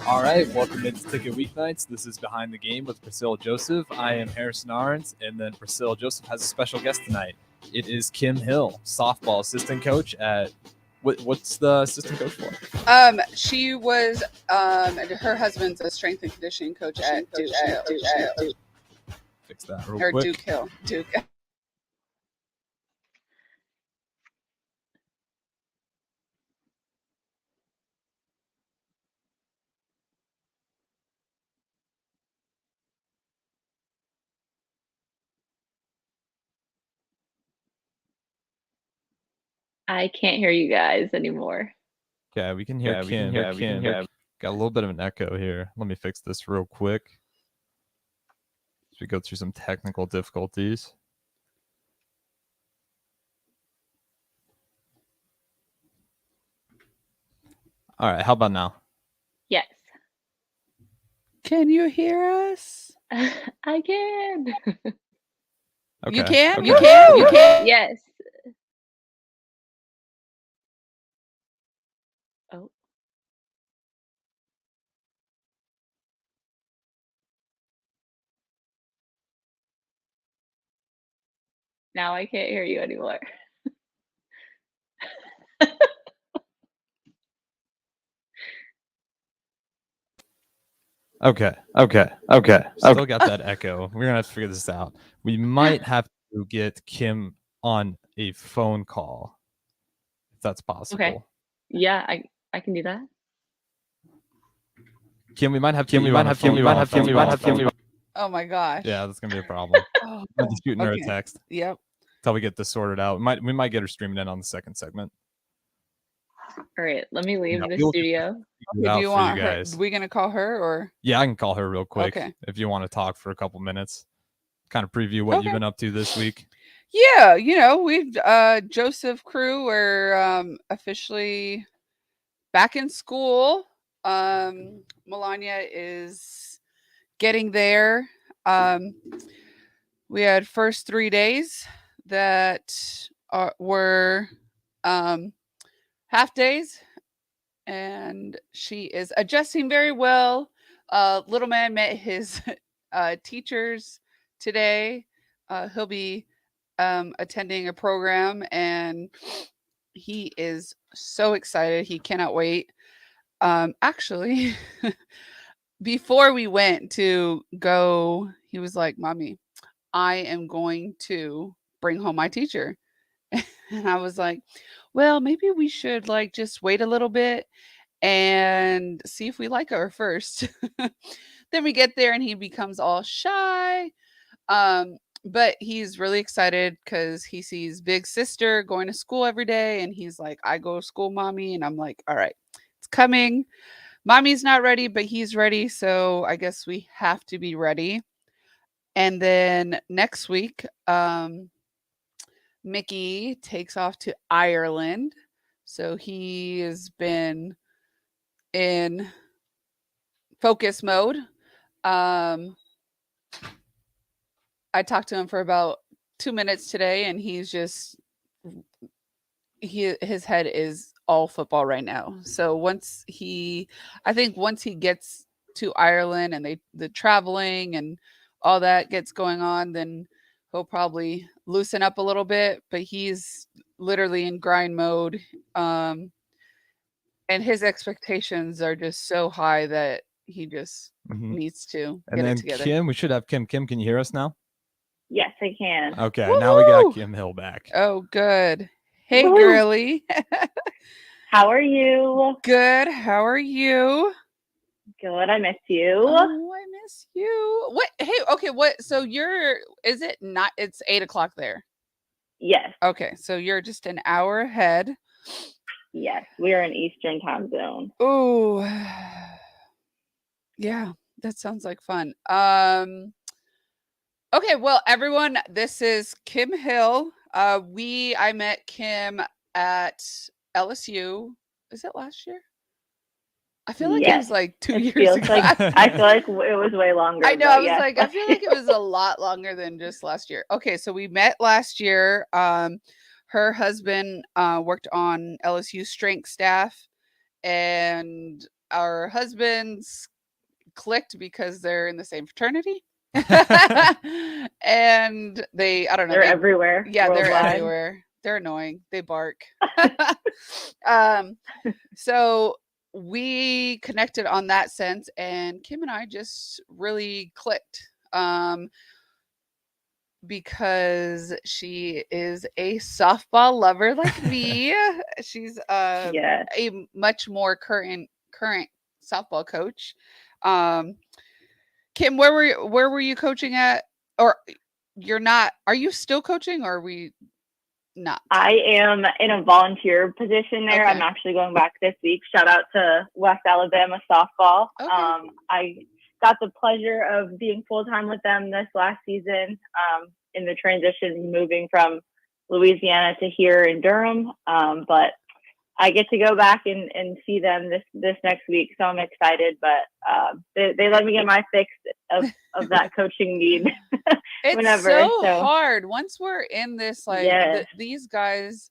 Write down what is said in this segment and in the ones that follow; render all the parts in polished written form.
All right, welcome into Ticket Weeknights. This is Behind the Game with Priscilla Joseph. I am Harrison Arns, and then Priscilla Joseph has a special guest tonight. It is Kim Hill, softball assistant coach at what's the assistant coach for? She was her husband's a strength and conditioning coach at Duke Hill. Fix that real Or quick. Duke Hill. Duke. I can't hear you guys anymore. Okay, we can hear Kim. Got a little bit of an echo here. Let me fix this real quick. As we go through some technical difficulties. All right, how about now? Yes. Can you hear us? I can. Okay. You can? Okay. You can? You can? Yes. Oh. Now I can't hear you anymore. Okay. Still got that echo. We're gonna have to figure this out. We might have to get Kim on a phone call, if that's possible. Okay. Yeah, I can do that. Kim, we might have Oh my gosh. Yeah, that's gonna be a problem. Oh, I'm just shooting her a okay. text Yep. until we get this sorted out. We might get her streaming in on the second segment. All right, let me leave Yeah, the we'll studio. figure it Do out you for want you her? guys. We gonna call her or? Yeah, I can call her real quick Okay. if you want to talk for a couple minutes. Kind of preview what you've been up to this week. Yeah, we've Joseph crew are officially back in school. Melania is getting there. We had first 3 days that were half days, and she is adjusting very well. Little man met his teachers today. He'll be attending a program, and he is so excited. He cannot wait. Actually, before we went to go, he was like, "Mommy, I am going to bring home my teacher." And I was like, "Well, maybe we should like just wait a little bit and see if we like her first." Then we get there and he becomes all shy. But he's really excited because he sees big sister going to school every day, and he's like, "I go to school, mommy." And I'm like, "All right, it's coming." Mommy's not ready, but he's ready, so I guess we have to be ready. And then next week, Mickey takes off to Ireland. So he has been in focus mode. I talked to him for about 2 minutes today, and he's just his head is all football right now. So I think once he gets to Ireland and the traveling and all that gets going on, then he'll probably loosen up a little bit. But he's literally in grind mode, and his expectations are just so high that he just needs to And get then it together. Kim, we should have Kim. Kim, can you hear us now? Yes, I can. Okay, Woo-hoo! now we got Kim Hill back. Oh, good. Hey, Woo! girly. How are you? Good. How are you? Good. I miss you. Oh, I miss you. What? Hey, okay. What? So is it not? It's 8:00 there. Yes. Okay. So you're just an hour ahead. Yes. We are in Eastern time zone. Oh, yeah. That sounds like fun. Okay. Well, everyone, this is Kim Hill. I met Kim at LSU. Is it last year? I feel like it Yes. was like 2 It years feels ago. like I feel like it was way longer. I know. but I was yes. like, I feel like it was a lot longer than just last year. Okay, so we met last year. Her husband worked on LSU strength staff, and our husbands clicked because they're in the same fraternity. And I don't know, They're everywhere. yeah, they're worldwide. everywhere. They're annoying. They bark. So we connected on that sense, and Kim and I just really clicked. Because she is a softball lover like me. She's Yes. a much more current softball coach. Kim, where were you coaching at? Or you're not? Are you still coaching, or are we not? I am in a volunteer position there. Okay. I'm actually going back this week. Shout out to West Alabama softball. Okay. I got the pleasure of being full time with them this last season. In the transition, moving from Louisiana to here in Durham. But I get to go back and see them this next week, so I'm excited. But they let me get my fix of that coaching need. It's whenever, so hard once we're in this. Like Yes. these guys,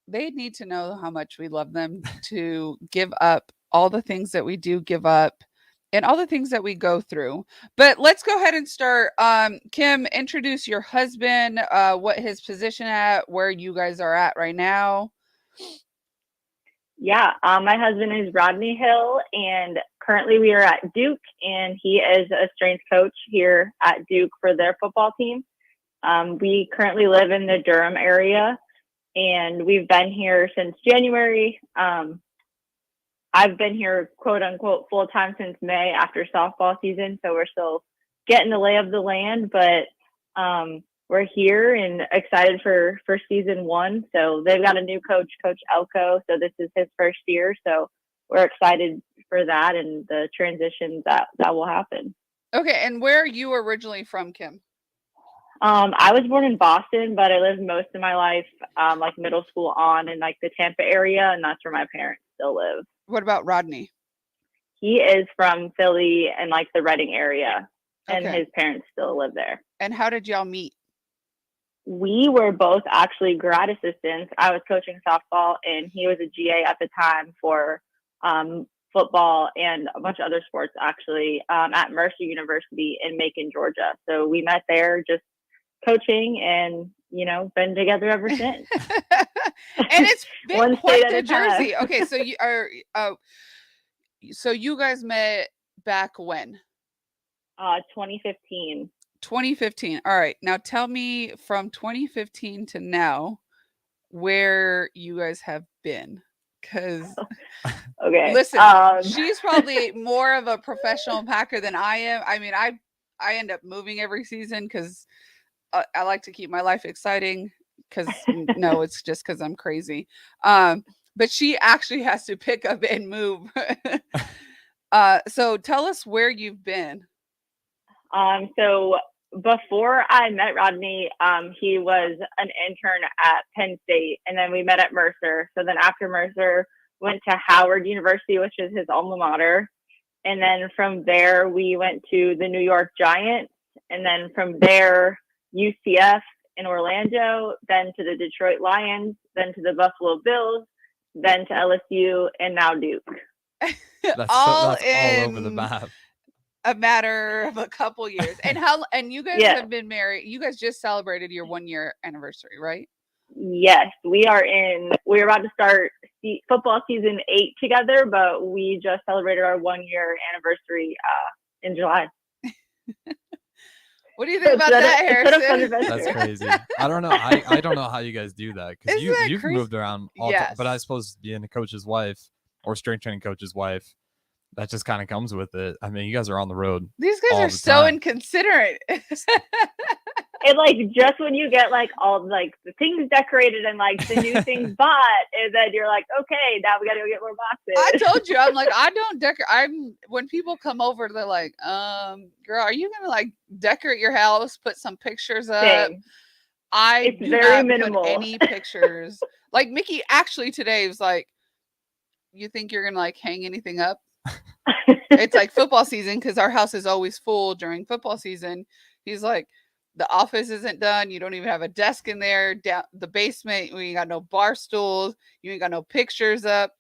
they need to know how much we love them to give up all the things that we do give up and all the things that we go through. But let's go ahead and start. Kim, introduce your husband, what his position at, where you guys are at right now. Yeah, my husband is Rodney Hill, and currently we are at Duke, and he is a strength coach here at Duke for their football team. We currently live in the Durham area, and we've been here since January. I've been here, quote unquote, full time since May after softball season, so we're still getting the lay of the land, but we're here and excited for season one. So they've got a new coach, Coach Elko. So this is his first year. So we're excited for that and the transitions that will happen. Okay. And where are you originally from, Kim? I was born in Boston, but I lived most of my life, like middle school on in like the Tampa area. And that's where my parents still live. What about Rodney? He is from Philly and like the Reading area. And Okay. his parents still live there. And how did y'all meet? We were both actually grad assistants. I was coaching softball, and he was a GA at the time for football and a bunch of other sports, actually, at Mercer University in Macon, Georgia. So we met there just coaching and, been together ever since. And it's been One quite state at the a time. journey. Okay, so you are so you guys met back when? 2015. 2015. All right. Now tell me from 2015 to now where you guys have been. Because Okay. listen, she's probably more of a professional packer than I am. I mean, I end up moving every season because I like to keep my life exciting. Because no, it's just because I'm crazy. But she actually has to pick up and move. So tell us where you've been. So before I met Rodney, he was an intern at Penn State, and then we met at Mercer. So then after Mercer, went to Howard University, which is his alma mater. And then from there, we went to the New York Giants, and then from there, UCF in Orlando, then to the Detroit Lions, then to the Buffalo Bills, then to LSU, and now Duke. That's all all over the map. A matter of a couple years. And you guys have been married. You guys just celebrated your 1-year anniversary, right? Yes, we're about to start football season 8 together, but we just celebrated our 1-year anniversary in July. What do you think about that, Harrison? That's crazy. I don't know. I don't know how you guys do that, because you've moved around all the time. But I suppose being a coach's wife or strength training coach's wife, that just kind of comes with it. I mean, you guys are on the road. These guys are so inconsiderate. And like just when you get like all like the things decorated and like the new things bought, and then you're like, okay, now we got to go get more boxes. I told you, I'm like, I don't decorate. When people come over, they're like, girl, are you gonna like decorate your house, put some pictures up? Same. It's very minimal. Put any pictures. Like Mickey actually today was like, you think you're gonna like hang anything up? It's like football season because our house is always full during football season. He's like, the office isn't done. You don't even have a desk in there. Down the basement, we ain't got no bar stools. You ain't got no pictures up.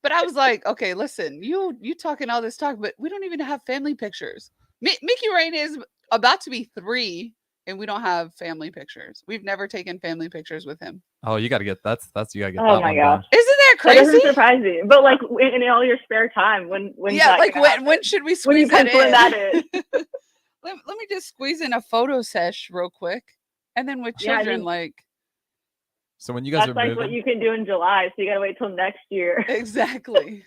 But I was like, okay, listen, you talking all this talk, but we don't even have family pictures. Mickey Rain is about to be 3, and we don't have family pictures. We've never taken family pictures with him. Oh, you got to get that's you got to get Oh that my one gosh. done. Isn't that That doesn't crazy? surprise me. But like in all your spare time, when Yeah, that like gonna happen? when should we When you squeeze that penciling in? that in? let me just squeeze in a photo sesh real quick, and then with Yeah, I children, mean- like So when you guys That's are like moving, what you can do in July, so you gotta wait till next year. exactly.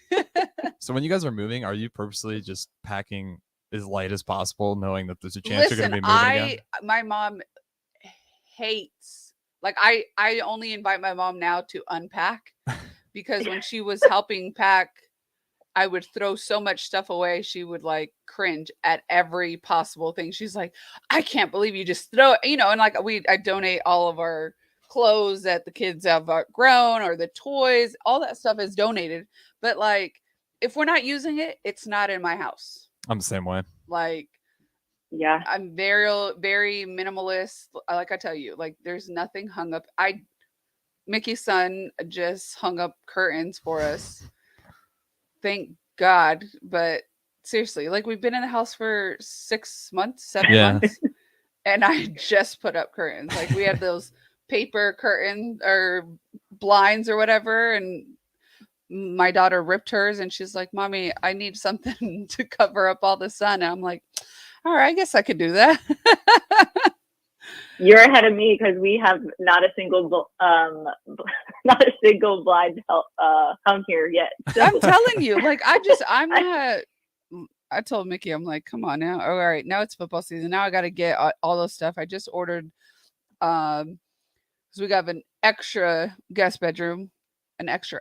so when you guys are moving, are you purposely just packing as light as possible, knowing that there's a chance you're going Listen, to be moving again? my mom hates, like, I only invite my mom now to unpack because when she was helping pack, I would throw so much stuff away. She would like cringe at every possible thing. She's like, I can't believe you just throw it, and like I donate all of our clothes that the kids have grown or the toys, all that stuff is donated. But like, if we're not using it, it's not in my house. I'm the same way. Like, Yeah. I'm very minimalist. Like I tell you, like there's nothing hung up. Mickey's son just hung up curtains for us. Thank God. But seriously, like we've been in the house for 6 months, 7 Yeah. months, and I just put up curtains. Like we had those paper curtains or blinds or whatever, and my daughter ripped hers, and she's like, "Mommy, I need something to cover up all the sun." And I'm like, all right, I guess I could do that. You're ahead of me because we have not a single blind hung here yet. So I'm telling you, like I'm not. I told Mickey, I'm like, come on now. All right, now it's football season. Now I got to get all those stuff. I just ordered, because we got an extra guest bedroom, an extra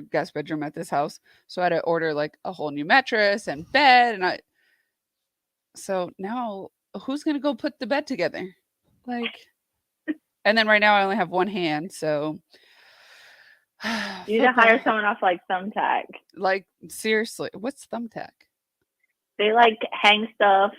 guest bedroom at this house. So I had to order like a whole new mattress and bed, and so now who's gonna go put the bed together? Like, and then right now I only have one hand, so you need to hire someone off like Thumbtack. Like seriously, what's Thumbtack? They like hang stuff.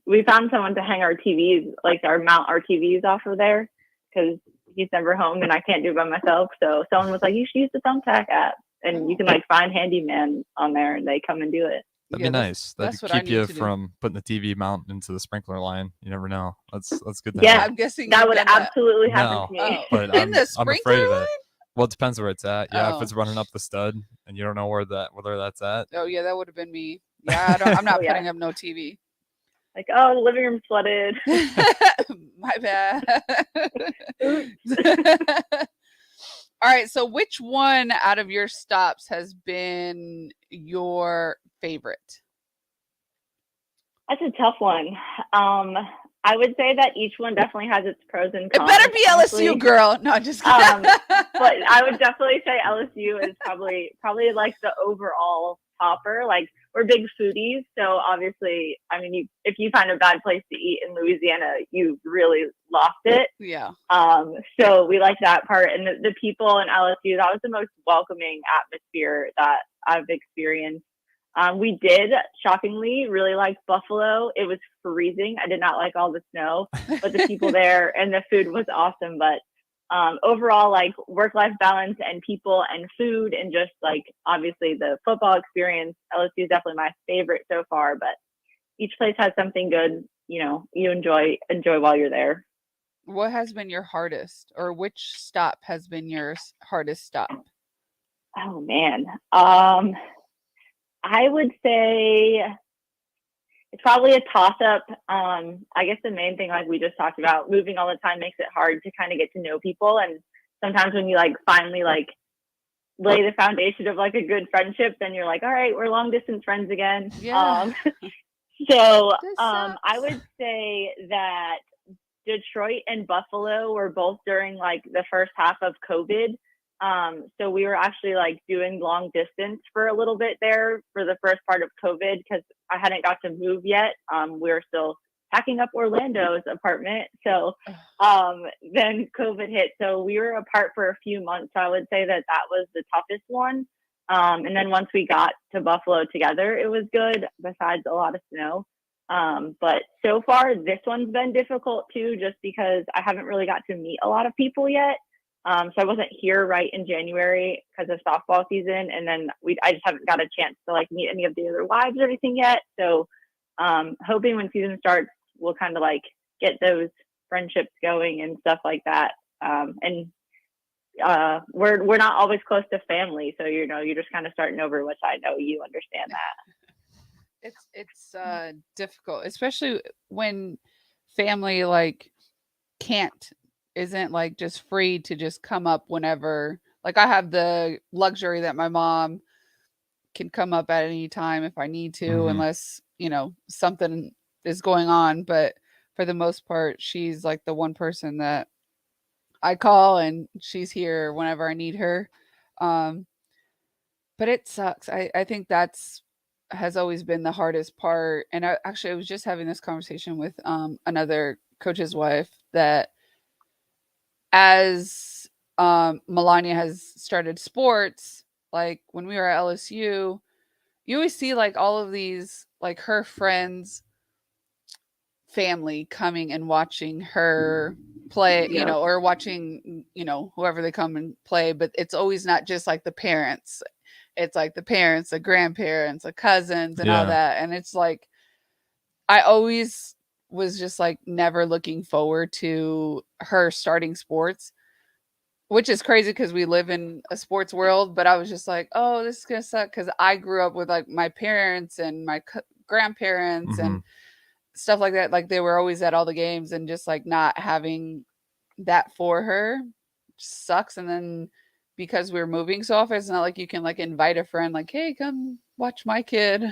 We found someone to hang our TVs, like mount our TVs off of there, because he's never home and I can't do it by myself. So someone was like, you should use the Thumbtack app, and you can like find handyman on there, and they come and do it. That'd be nice. That'd that's what I keep you need to do. from putting the TV mount into the sprinkler line. You never know. That's good. To Yeah. have. I'm guessing That you've would done that. absolutely happen No. to me. Oh. But In I'm the afraid sprinkler of line? it. Well, it depends where it's at. Yeah, if Oh. it's running up the stud and you don't know whether that's at. Oh yeah, that would have been me. Yeah, I'm not Oh, yeah. putting up no TV. Like, oh, the living room's flooded. My bad. All right, so which one out of your stops has been your favorite? That's a tough one. I would say that each one definitely has its pros and It cons. better be honestly. LSU, girl. No, just kidding. But I would definitely say LSU is probably like the overall topper. Like, we're big foodies, so obviously, I mean, if you find a bad place to eat in Louisiana, you really lost it. Yeah. So we like that part, and the people in LSU, that was the most welcoming atmosphere that I've experienced. We did, shockingly, really like Buffalo. It was freezing. I did not like all the snow, but the people there and the food was awesome. But overall, like work-life balance and people and food and just like obviously the football experience, LSU is definitely my favorite so far. But each place has something good, you enjoy while you're there. What has been your hardest, or which stop has been your hardest stop? Oh man. I would say it's probably a toss-up. I guess the main thing, like we just talked about, moving all the time makes it hard to kind of get to know people. And sometimes when you like finally like lay the foundation of like a good friendship, then you're like, all right, we're long distance friends again. Yeah. So I would say that Detroit and Buffalo were both during like the first half of COVID. So we were actually like doing long distance for a little bit there for the first part of COVID because I hadn't got to move yet. We were still packing up Orlando's apartment. So then COVID hit. So we were apart for a few months. So I would say that was the toughest one. And then once we got to Buffalo together, it was good, besides a lot of snow. But so far, this one's been difficult too, just because I haven't really got to meet a lot of people yet. So I wasn't here right in January because of softball season, and then I just haven't got a chance to like meet any of the other wives or anything yet. So hoping when season starts, we'll kind of like get those friendships going and stuff like that. And we're not always close to family, so you're just kind of starting over, which I know you understand that. It's difficult, especially when family like isn't like just free to just come up whenever. Like I have the luxury that my mom can come up at any time if I need to, unless, something is going on. But for the most part, she's like the one person that I call and she's here whenever I need her. But it sucks. I think has always been the hardest part. And I was just having this conversation with another coach's wife that as Melania has started sports, like when we were at LSU, you always see like all of these, like her friends' family coming and watching her play, or watching, whoever they come and play. But it's always not just like the parents. It's like the parents, the grandparents, the cousins, and all that. And it's like, I always was just like never looking forward to her starting sports, which is crazy because we live in a sports world. But I was just like, oh, this is going to suck, because I grew up with like my parents and my grandparents and stuff like that. Like they were always at all the games, and just like not having that for her sucks. And then because we're moving so often, it's not like you can like invite a friend like, hey, come watch my kid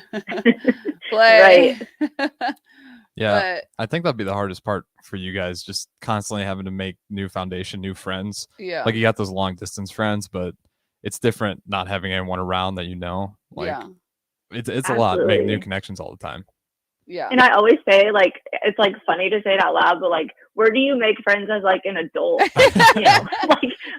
play. Right. Yeah, but I think that'd be the hardest part for you guys, just constantly having to make new foundation, new friends. Yeah. Like you got those long distance friends, but it's different not having anyone around that Like it's a lot, make new connections all the time. Yeah. And I always say, like, it's like funny to say it out loud, but like, where do you make friends as like an adult?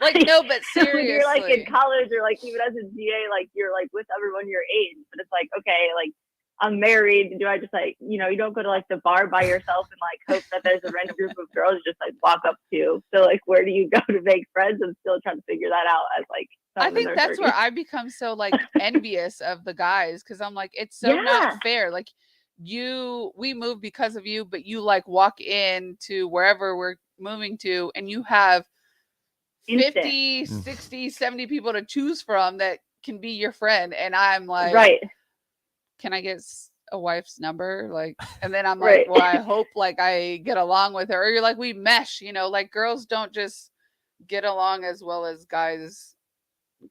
Like no, but seriously, you're like in college or like even as a GA, like you're like with everyone your age, but it's like, okay, like I'm married. Do I just like, you don't go to like the bar by yourself and like hope that there's a random group of girls just like walk up to? So like, where do you go to make friends? I'm still trying to figure that out as like. I think that's 30s. Where I become so like envious of the guys, because I'm like, it's so not fair. Like we moved because of you, but you like walk into wherever we're moving to and you have 50, 60, 70 people to choose from that can be your friend. And I'm like, right. Can I get a wife's number? Like, and then I'm like, well, I hope like I get along with her. Or you're like, we mesh, like girls don't just get along as well as guys.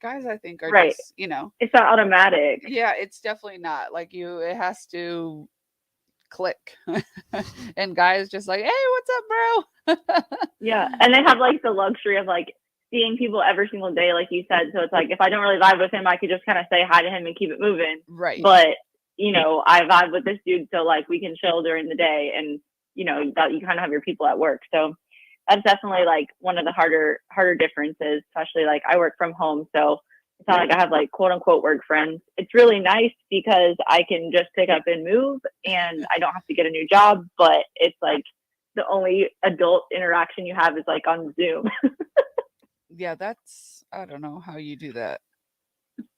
Guys, I think are just, it's not automatic. Yeah, it's definitely not. Like it has to click. And guys just like, hey, what's up, bro? Yeah, and they have like the luxury of like seeing people every single day, like you said. So it's like if I don't really vibe with him, I could just kind of say hi to him and keep it moving. Right. But I vibe with this dude, so like we can chill during the day, and that you kind of have your people at work. So that's definitely like one of the harder differences, especially like I work from home, so it's not like I have like quote unquote work friends. It's really nice because I can just pick up and move and I don't have to get a new job, but it's like the only adult interaction you have is like on Zoom. Yeah, I don't know how you do that.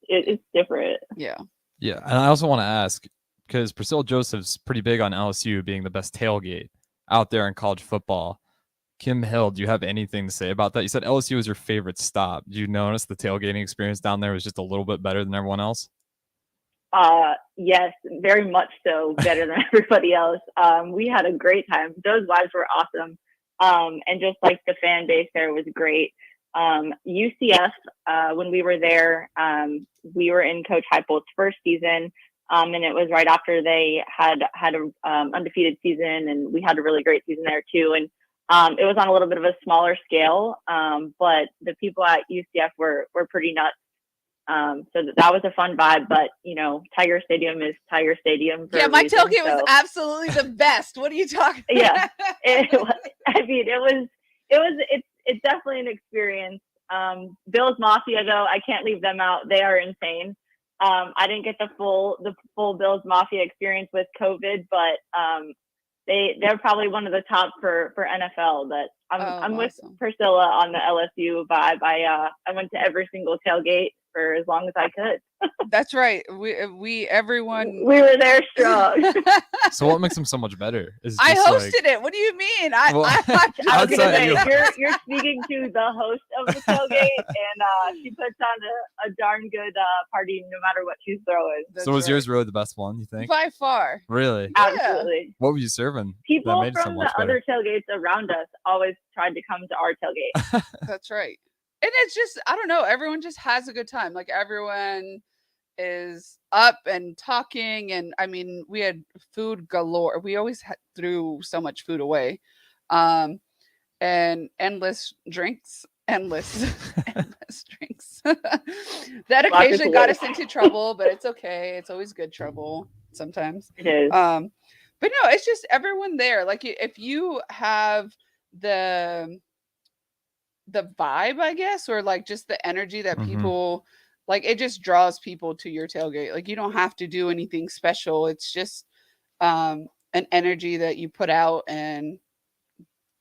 It's different. Yeah. Yeah. And I also want to ask, because Priscilla Joseph's pretty big on LSU being the best tailgate out there in college football. Kim Hill, do you have anything to say about that? You said LSU was your favorite stop. Did you notice the tailgating experience down there was just a little bit better than everyone else? Yes, very much so, better than everybody else. We had a great time. Those wives were awesome. And just like the fan base there was great. UCF, when we were there, we were in Coach Heupel's first season. And it was right after they had a undefeated season, and we had a really great season there too. And it was on a little bit of a smaller scale, but the people at UCF were pretty nuts. So that was a fun vibe, but Tiger Stadium is Tiger Stadium. Yeah, my tailgate was absolutely the best. What are you talking about? Yeah, it's definitely an experience. Bill's Mafia, though, I can't leave them out. They are insane. I didn't get the full Bills Mafia experience with COVID, but they're probably one of the top for NFL. But I'm with awesome. Priscilla on the LSU vibe. I went to every single tailgate for as long as I could. That's right. Everyone. We were there strong. So what makes them so much better? Is I just hosted it. What do you mean? I was Outside gonna say you. you're speaking to the host of the tailgate, and she puts on a darn good party no matter what she's throwing. That's So was right. yours really the best one, you think? By far? Really? Absolutely. What were you serving? that People made it so from much the better? other tailgates around us always tried to come to our tailgate. That's right. And it's just, I don't know, everyone just has a good time. Like everyone is up and talking, and I mean, we had food galore. We always threw so much food away. And endless drinks. Endless drinks. That occasionally got us into trouble, but it's okay. It's always good trouble sometimes. It is. But no, it's just everyone there. Like if you have the vibe, I guess, or like just the energy that Mhm. people like, it just draws people to your tailgate. Like you don't have to do anything special. It's just an energy that you put out, and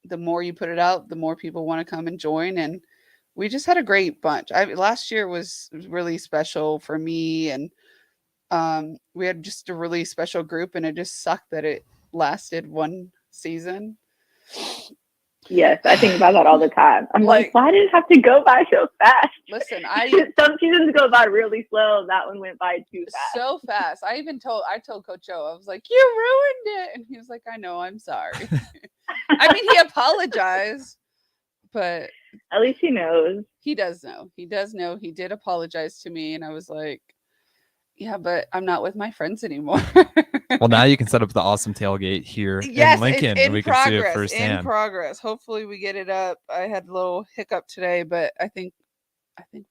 the more you put it out, the more people want to come and join. And we just had a great bunch. Last year was really special for me, and we had just a really special group, and it just sucked that it lasted one season. Yes, I think about that all the time. I'm Like- like, why did it have to go by so fast? Listen, Some seasons go by really slow. That one went by too fast. so fast. I told Coach O, I was like, "You ruined it," and he was like, "I know, I'm sorry." I mean, he apologized, but At least he knows. he does know. He does know. He did apologize to me, and I was like, "Yeah, but I'm not with my friends anymore." Well, now you can set up the awesome tailgate here Yes, in Lincoln, it's and in we can progress. see it In firsthand. progress. Hopefully, we get it up. I had a little hiccup today, but I think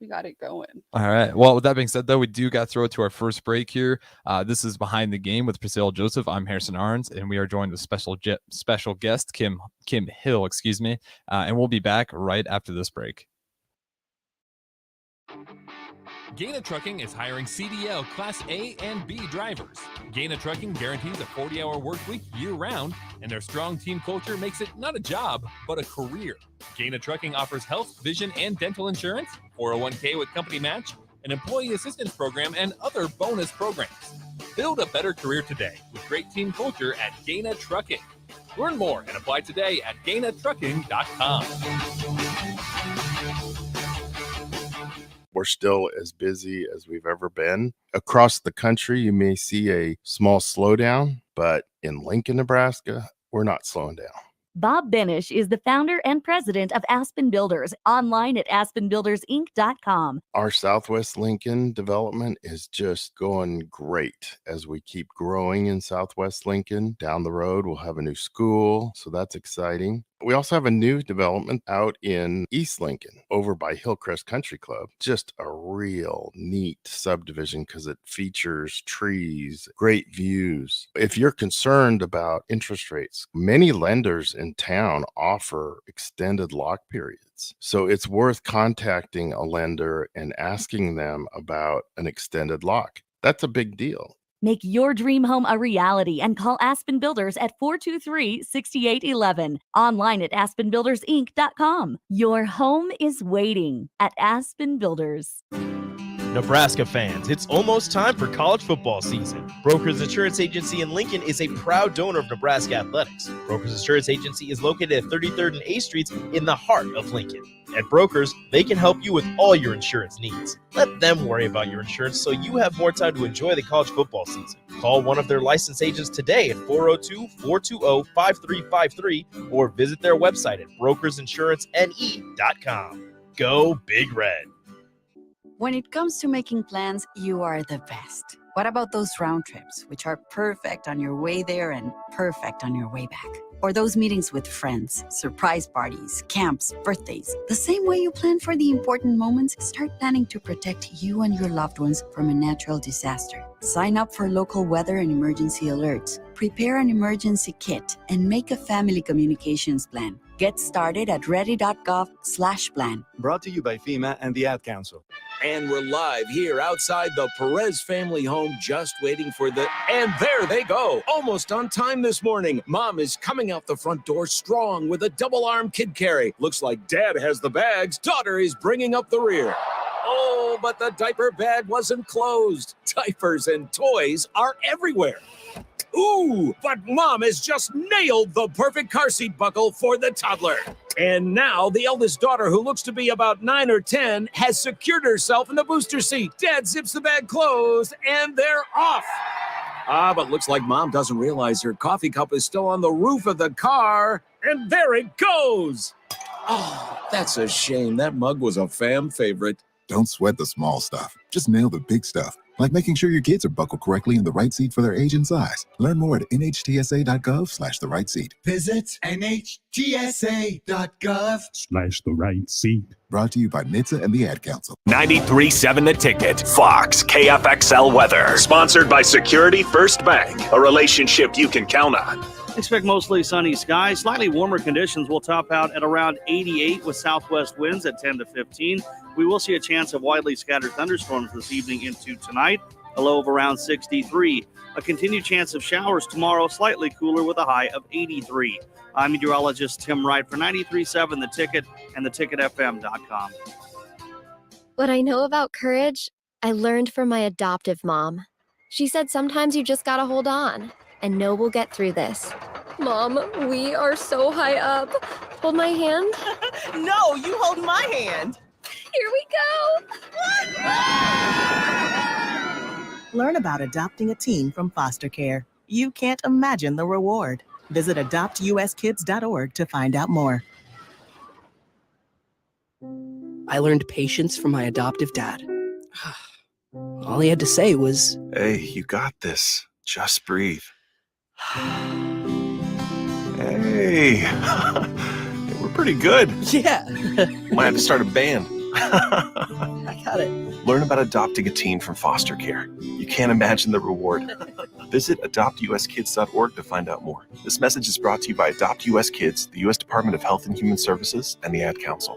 we got it going. All right. Well, with that being said, though, we do got to throw it to our first break here. This is Behind the Game with Priscilla Joseph. I'm Harrison Arns, and we are joined with special guest Kim Hill, excuse me. And we'll be back right after this break. Gaina Trucking is hiring CDL Class A and B drivers. Gaina Trucking guarantees a 40-hour work week year-round, and their strong team culture makes it not a job, but a career. Gaina Trucking offers health, vision, and dental insurance, 401k with company match, an employee assistance program, and other bonus programs. Build a better career today with great team culture at Gaina Trucking. Learn more and apply today at GainaTrucking.com. We're still as busy as we've ever been. Across the country, you may see a small slowdown, but in Lincoln, Nebraska, we're not slowing down. Bob Benish is the founder and president of Aspen Builders, online at aspenbuildersinc.com. Our Southwest Lincoln development is just going great as we keep growing in Southwest Lincoln. Down the road, we'll have a new school, so that's exciting. We also have a new development out in East Lincoln over by Hillcrest Country Club. Just a real neat subdivision because it features trees, great views. If you're concerned about interest rates, many lenders in town offer extended lock periods. So it's worth contacting a lender and asking them about an extended lock. That's a big deal. Make your dream home a reality and call Aspen Builders at 423-6811. Online at aspenbuildersinc.com. Your home is waiting at Aspen Builders. Nebraska fans, it's almost time for college football season. Brokers Insurance Agency in Lincoln is a proud donor of Nebraska athletics. Brokers Insurance Agency is located at 33rd and A Streets in the heart of Lincoln. At Brokers, they can help you with all your insurance needs. Let them worry about your insurance so you have more time to enjoy the college football season. Call one of their licensed agents today at 402-420-5353 or visit their website at brokersinsurancene.com. Go Big Red. When it comes to making plans, you are the best. What about those round trips, which are perfect on your way there and perfect on your way back? Or those meetings with friends, surprise parties, camps, birthdays. The same way you plan for the important moments, start planning to protect you and your loved ones from a natural disaster. Sign up for local weather and emergency alerts. Prepare an emergency kit and make a family communications plan. Get started at ready.gov/plan. Brought to you by FEMA and the Ad Council. And we're live here outside the Perez family home, just waiting for and there they go. Almost on time this morning. Mom is coming out the front door strong with a double-arm kid carry. Looks like Dad has the bags. Daughter is bringing up the rear. Oh, but the diaper bag wasn't closed. Diapers and toys are everywhere. Ooh, but Mom has just nailed the perfect car seat buckle for the toddler. And now the eldest daughter, who looks to be about 9 or 10, has secured herself in the booster seat. Dad zips the bag closed, and they're off. But looks like Mom doesn't realize her coffee cup is still on the roof of the car. And there it goes. Oh, that's a shame. That mug was a fam favorite. Don't sweat the small stuff. Just nail the big stuff, like making sure your kids are buckled correctly in the right seat for their age and size. Learn more at nhtsa.gov/the right seat. Visit nhtsa.gov/the right seat. Brought to you by NHTSA and the Ad Council. 93.7 The Ticket. Fox KFXL weather. Sponsored by Security First Bank. A relationship you can count on. Expect mostly sunny skies. Slightly warmer conditions will top out at around 88 with southwest winds at 10 to 15. We will see a chance of widely scattered thunderstorms this evening into tonight, a low of around 63. A continued chance of showers tomorrow, slightly cooler with a high of 83. I'm meteorologist Tim Wright for 93.7 The Ticket and theticketfm.com. What I know about courage, I learned from my adoptive mom. She said sometimes you just gotta hold on and know we'll get through this. Mom, we are so high up. Hold my hand. No, you hold my hand. Here we go. Learn about adopting a teen from foster care. You can't imagine the reward. Visit adoptuskids.org to find out more. I learned patience from my adoptive dad. All he had to say was, "Hey, you got this. Just breathe." Hey, we're pretty good. Yeah. Might have to start a band. I got it. Learn about adopting a teen from foster care. You can't imagine the reward. Visit adoptuskids.org to find out more. This message is brought to you by Adopt US Kids, the U.S. Department of Health and Human Services, and the Ad Council.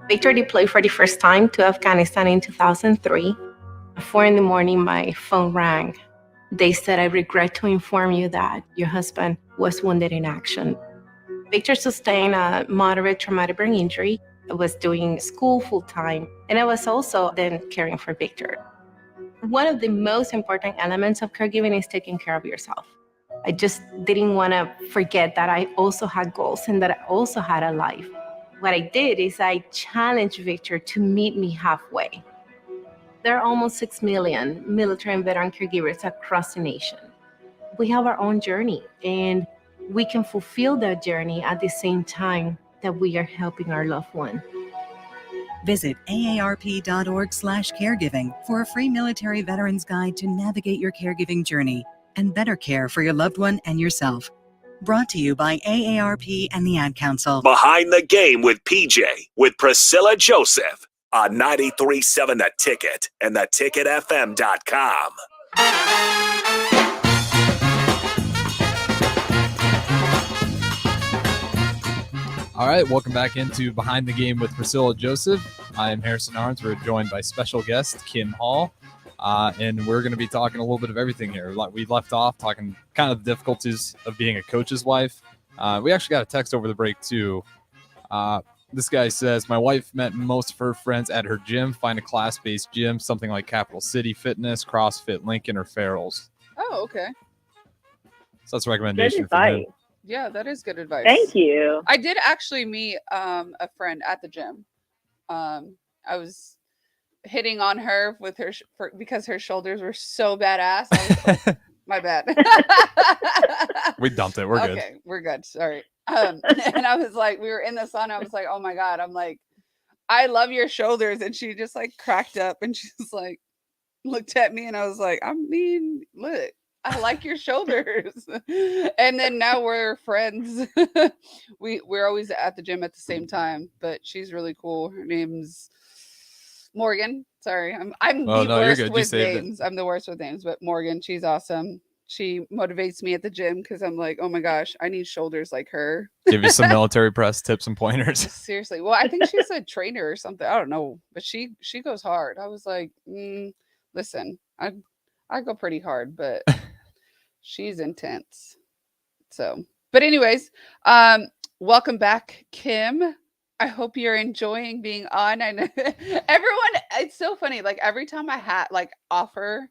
Victor deployed for the first time to Afghanistan in 2003. At 4 a.m, my phone rang. They said, "I regret to inform you that your husband was wounded in action." Victor sustained a moderate traumatic brain injury. I was doing school full-time, and I was also then caring for Victor. One of the most important elements of caregiving is taking care of yourself. I just didn't want to forget that I also had goals and that I also had a life. What I did is I challenged Victor to meet me halfway. There are almost 6 million military and veteran caregivers across the nation. We have our own journey, and we can fulfill that journey at the same time that we are helping our loved one. Visit aarp.org/caregiving for a free military veterans guide to navigate your caregiving journey and better care for your loved one and yourself. Brought to you by AARP and the Ad Council. Behind the Game with PJ with Priscilla Joseph on 93.7 The Ticket and theticketfm.com. All right, welcome back into Behind the Game with Priscilla Joseph. I am Harrison Arns. We're joined by special guest Kim Hall, and we're going to be talking a little bit of everything here. We left off talking kind of the difficulties of being a coach's wife. We actually got a text over the break, too. This guy says, "My wife met most of her friends at her gym. Find a class-based gym, something like Capital City Fitness, CrossFit Lincoln, or Farrell's." Oh, okay. So that's a recommendation Good for him. advice. Yeah, that is good advice. Thank you. I did actually meet a friend at the gym. I was hitting on her with her because her shoulders were so badass. My bad. We dumped it. We're good. Okay, we're good. Sorry. And I was like, we were in the sauna. I was like, oh my God. I'm like, I love your shoulders. And she just like cracked up and she's like, looked at me and I was like, I mean, look, I like your shoulders. And then now we're friends. We're always at the gym at the same time, but she's really cool. Her name's Morgan. Sorry. I'm the worst with names. I'm the worst with names, but Morgan, she's awesome. She motivates me at the gym because I'm like, oh my gosh, I need shoulders like her. Give you some military press tips and pointers. Seriously. Well, I think she's a trainer or something. I don't know, but she goes hard. I was like, listen, I go pretty hard, but she's intense. So, but anyways, welcome back, Kim. I hope you're enjoying being on. I know everyone, it's so funny. Like every time I offer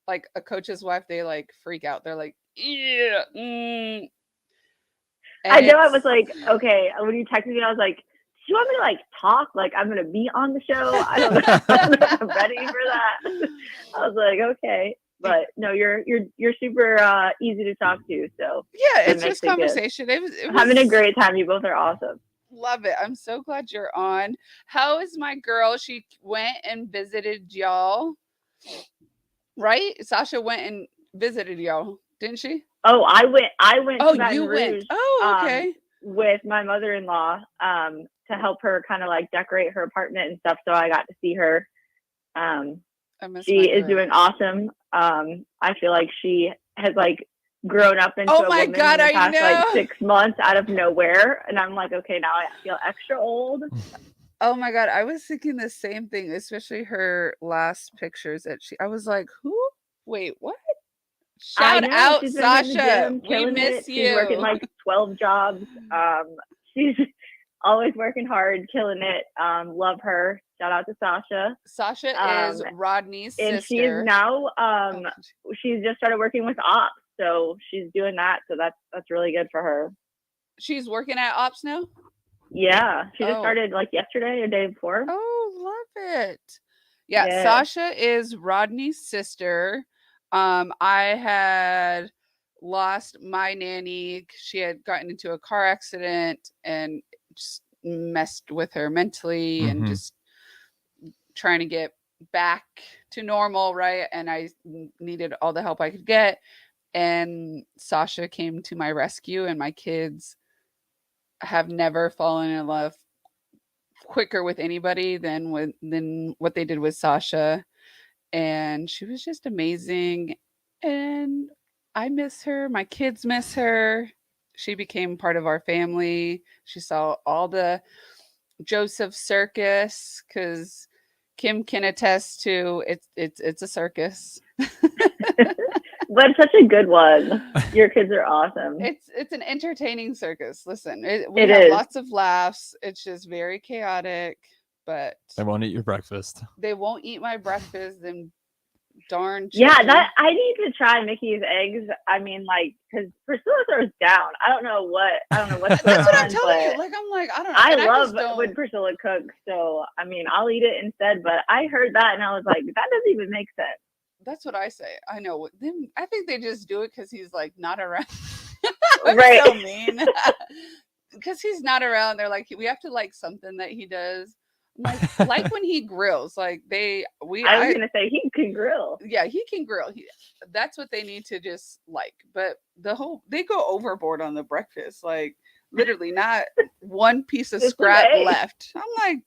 like a coach's wife, they like freak out. They're like, yeah. I know. I was like, okay. When you texted me, I was like, do you want me to like talk? Like I'm going to be on the show? I don't know if I'm ready for that. I was like, okay. But no, you're super easy to talk to. So yeah, it's just conversation. It was having a great time. You both are awesome. Love it. I'm so glad you're on. How is my girl? She went and visited y'all, right? Sasha went and visited y'all, didn't she? Oh, I went. Oh, to Baton you Rouge, went. Oh, okay. With my mother-in-law, to help her kind of like decorate her apartment and stuff. So I got to see her. She is doing awesome. I feel like she has like grown up into a woman in the past like 6 months out of nowhere, and I'm like, okay, now I feel extra old. Oh my god, I was thinking the same thing, especially her last pictures that I was like, who? Wait, what? Shout out Sasha. We miss you. She's working like 12 jobs. She's always working hard, killing it. Love her. Shout out to Sasha. Sasha is Rodney's sister. And she is now she's just started working with Ops. So she's doing that. So that's really good for her. She's working at Ops now? Yeah. She just started like yesterday or day before. Oh, love it. Yeah. Sasha is Rodney's sister. I had lost my nanny. She had gotten into a car accident and just messed with her mentally and just trying to get back to normal, right? And I needed all the help I could get. And Sasha came to my rescue, and my kids have never fallen in love quicker with anybody than what they did with Sasha. And she was just amazing. And I miss her. My kids miss her. She became part of our family. She saw all the Joseph circus, because Kim can attest to it's a circus. But such a good one. Your kids are awesome. It's an entertaining circus. Listen, we it have is. lots of laughs. It's just very chaotic, but They won't eat your breakfast. they won't eat my breakfast. And darn Yeah, children. that I need to try Mickey's eggs. I mean, like, because Priscilla throws down. I don't know what's That's going what I'm on, telling you. but Like, I'm like, I don't know. I And love just don't- when Priscilla cooks. So I mean, I'll eat it instead. But I heard that and I was like, that doesn't even make sense. That's what I say. I know. I think they just do it because he's like not around. Right. So mean. Because he's not around. They're like, we have to like something that he does. I'm like when he grills. Like I was gonna say he can grill. Yeah, he can grill. That's what they need to just like. But they go overboard on the breakfast. Like literally, not one piece of Just scrap an egg. left. I'm like,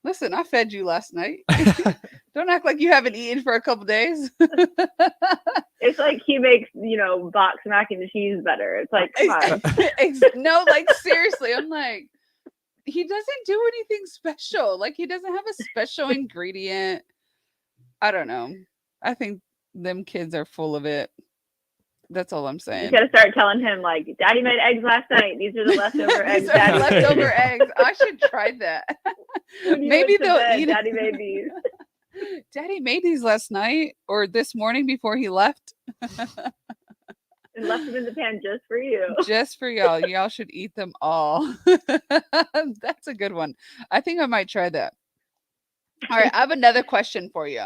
listen, I fed you last night. Don't act like you haven't eaten for a couple days. It's like he makes box mac and cheese better. It's like, come on. No, like seriously, I'm like, he doesn't do anything special. Like he doesn't have a special ingredient. I don't know. I think them kids are full of it. That's all I'm You saying. gotta start telling him like, Daddy made eggs last night. These are the leftover eggs. These are Daddy made." leftover eggs. I should try that. When you Maybe went to they'll bed, eat Daddy made these. Daddy made these last night or this morning before he left. And left them in the pan just for you. Just for y'all. Y'all should eat them all. That's a good one. I think I might try that. All right. I have another question for you.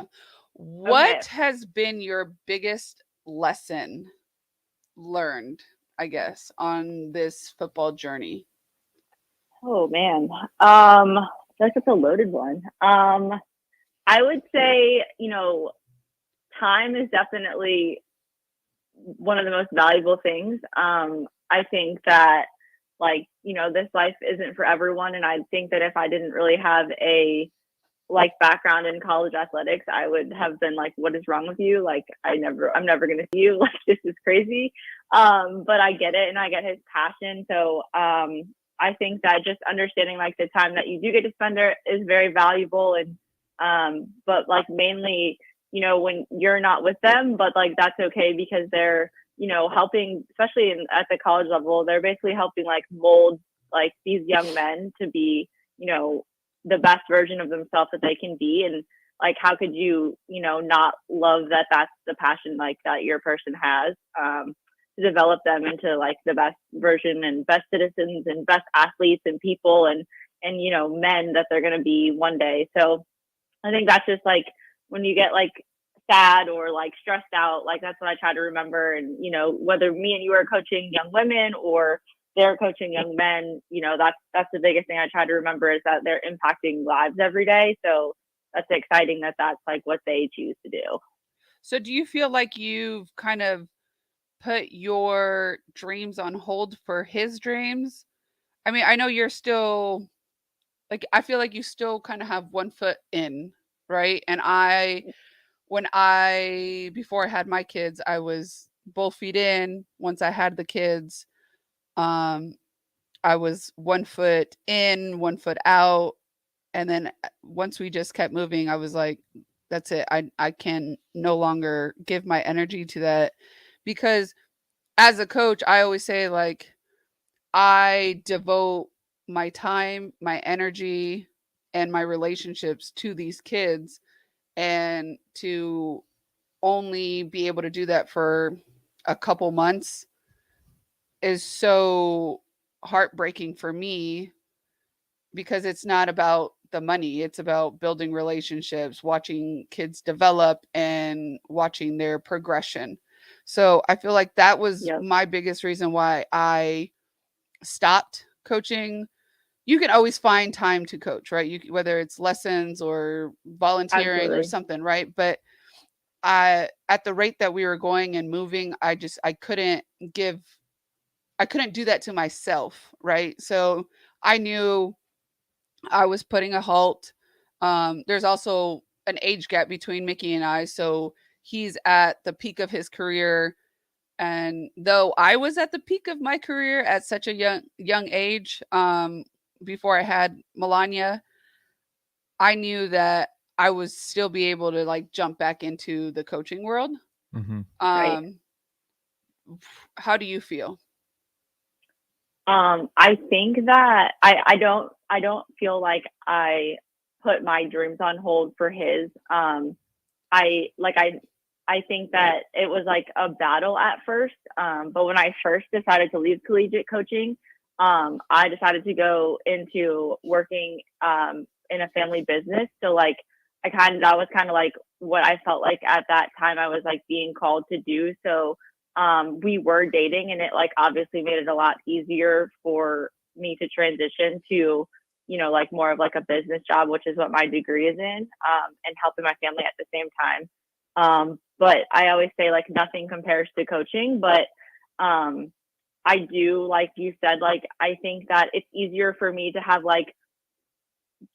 What has been your biggest lesson learned, I guess, on this football journey? Oh man. That's a loaded one. I would say, time is definitely one of the most valuable things. I think that this life isn't for everyone. And I think that if I didn't really have a like background in college athletics, I would have been like, what is wrong with you? Like, I'm never going to see you. Like, this is crazy. But I get it, and I get his passion. So I think that just understanding like the time that you do get to spend there is very valuable. And but like mainly, you know, when you're not with them, but like that's okay, because they're, you know, helping, especially at the college level, they're basically helping like mold like these young men to be, you know, the best version of themselves that they can be. And like, how could you, you know, not love that that's the passion like that your person has, to develop them into like the best version and best citizens and best athletes and people and, you know, men that they're going to be one day. So I think that's just like, when you get like sad or like stressed out, like that's what I try to remember. And, you know, whether me and you are coaching young women or they're coaching young men, you know, that's the biggest thing I try to remember, is that they're impacting lives every day. So that's exciting that that's like what they choose to do. So do you feel like you've kind of put your dreams on hold for his dreams? I mean, I know you're still like, I feel like you still kind of have one foot in, right? And before I had my kids, I was both feet in. Once I had the kids, I was 1 foot in, 1 foot out. And then once we just kept moving, I was like, that's it. I can no longer give my energy to that, because as a coach, I always say like, I devote my time, my energy, and my relationships to these kids, and to only be able to do that for a couple months is so heartbreaking for me, because it's not about the money. It's about building relationships, watching kids develop, and watching their progression. So I feel like that was my biggest reason why I stopped coaching. You can always find time to coach, right? Whether it's lessons or volunteering Absolutely. or something, right? But at the rate that we were going and moving, I couldn't do that to myself, right? So I knew I was putting a halt. There's also an age gap between Mickey and I, so he's at the peak of his career. And though I was at the peak of my career at such a young age, before I had Melania, I knew that I would still be able to like jump back into the coaching world. Mm-hmm. Right. How do you feel? I think that I don't feel like I put my dreams on hold for his. I think that it was like a battle at first. But when I first decided to leave collegiate coaching, I decided to go into working in a family business. So like that was kind of like what I felt like at that time I was like being called to do. So we were dating, and it like obviously made it a lot easier for me to transition to, you know, like more of like a business job, which is what my degree is in, and helping my family at the same time. But I always say like nothing compares to coaching, but I do, like you said, like I think that it's easier for me to have like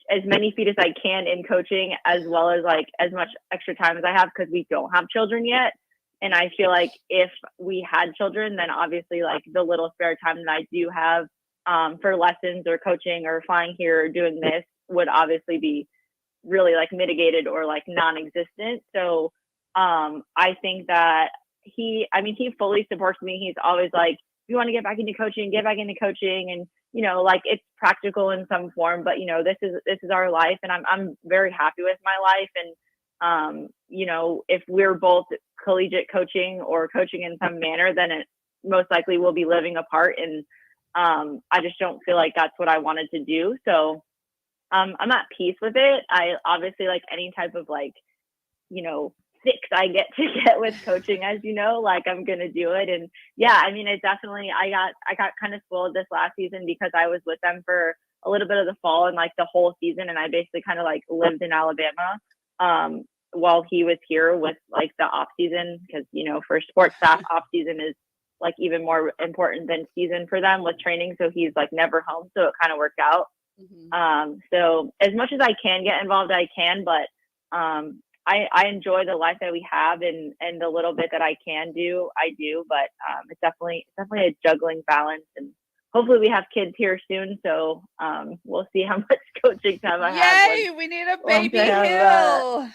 as many feet as I can in coaching, as well as like as much extra time as I have, because we don't have children yet. And I feel like if we had children, then obviously like the little spare time that I do have for lessons or coaching or flying here or doing this would obviously be really like mitigated or like non-existent. So I think that he fully supports me. He's always like, if you want to get back into coaching, get back into coaching. And, you know, like it's practical in some form, but you know, this is our life, and I'm very happy with my life. And, you know, if we're both collegiate coaching or coaching in some manner, then it most likely will be living apart. And I just don't feel like that's what I wanted to do. So I'm at peace with it. I obviously like any type of like, you know, fix I get with coaching, as you know, like I'm going to do it. And yeah, I mean, it definitely, I got kind of spoiled this last season because I was with them for a little bit of the fall and like the whole season. And I basically kind of like lived in Alabama while he was here with like the off season, because, you know, for sports staff, off season is like even more important than season for them with training. So he's like never home. So it kind of worked out. So as much as I can get involved, I can, but I enjoy the life that we have, and the little bit that I can do, I do. But it's definitely a juggling balance, and hopefully we have kids here soon. So we'll see how much coaching time I have. Yay! We need a baby Hill.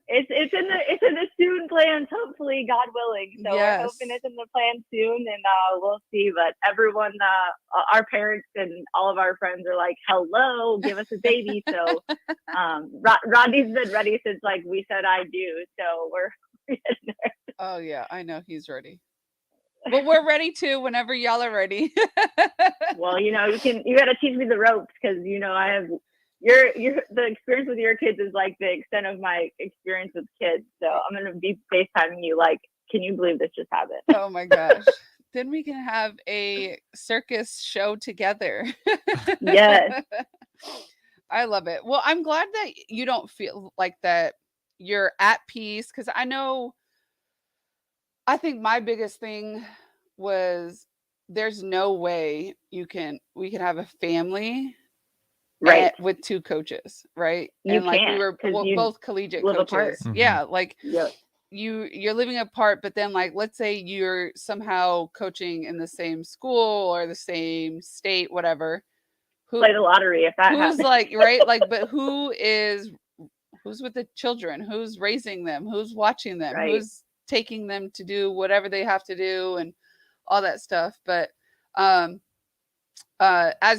It's in the soon plans, hopefully, God willing. So we're hoping it's in the plan soon, and we'll see. But everyone, our parents and all of our friends are like, "Hello, give us a baby." So Rodney's been ready since like we said I do. So we're getting there. Oh yeah, I know he's ready. Well, we're ready too whenever y'all are ready. Well, you got to teach me the ropes, because I have the experience with your kids is like the extent of my experience with kids. So I'm going to be FaceTiming you like, can you believe this just happened? Oh my gosh. Then we can have a circus show together. Yes. I love it. Well, I'm glad that you don't feel like that you're at peace, because I think my biggest thing was there's no way we can have a family right with two coaches, right? You and like can't, we were both collegiate live coaches. apart. Yeah, like Yep. you're living apart, but then like let's say you're somehow coaching in the same school or the same state, whatever. Play the lottery if that who's happens. like right, like, but who's with the children? Who's raising them? Who's watching them? Right. Who's taking them to do whatever they have to do and all that stuff? But as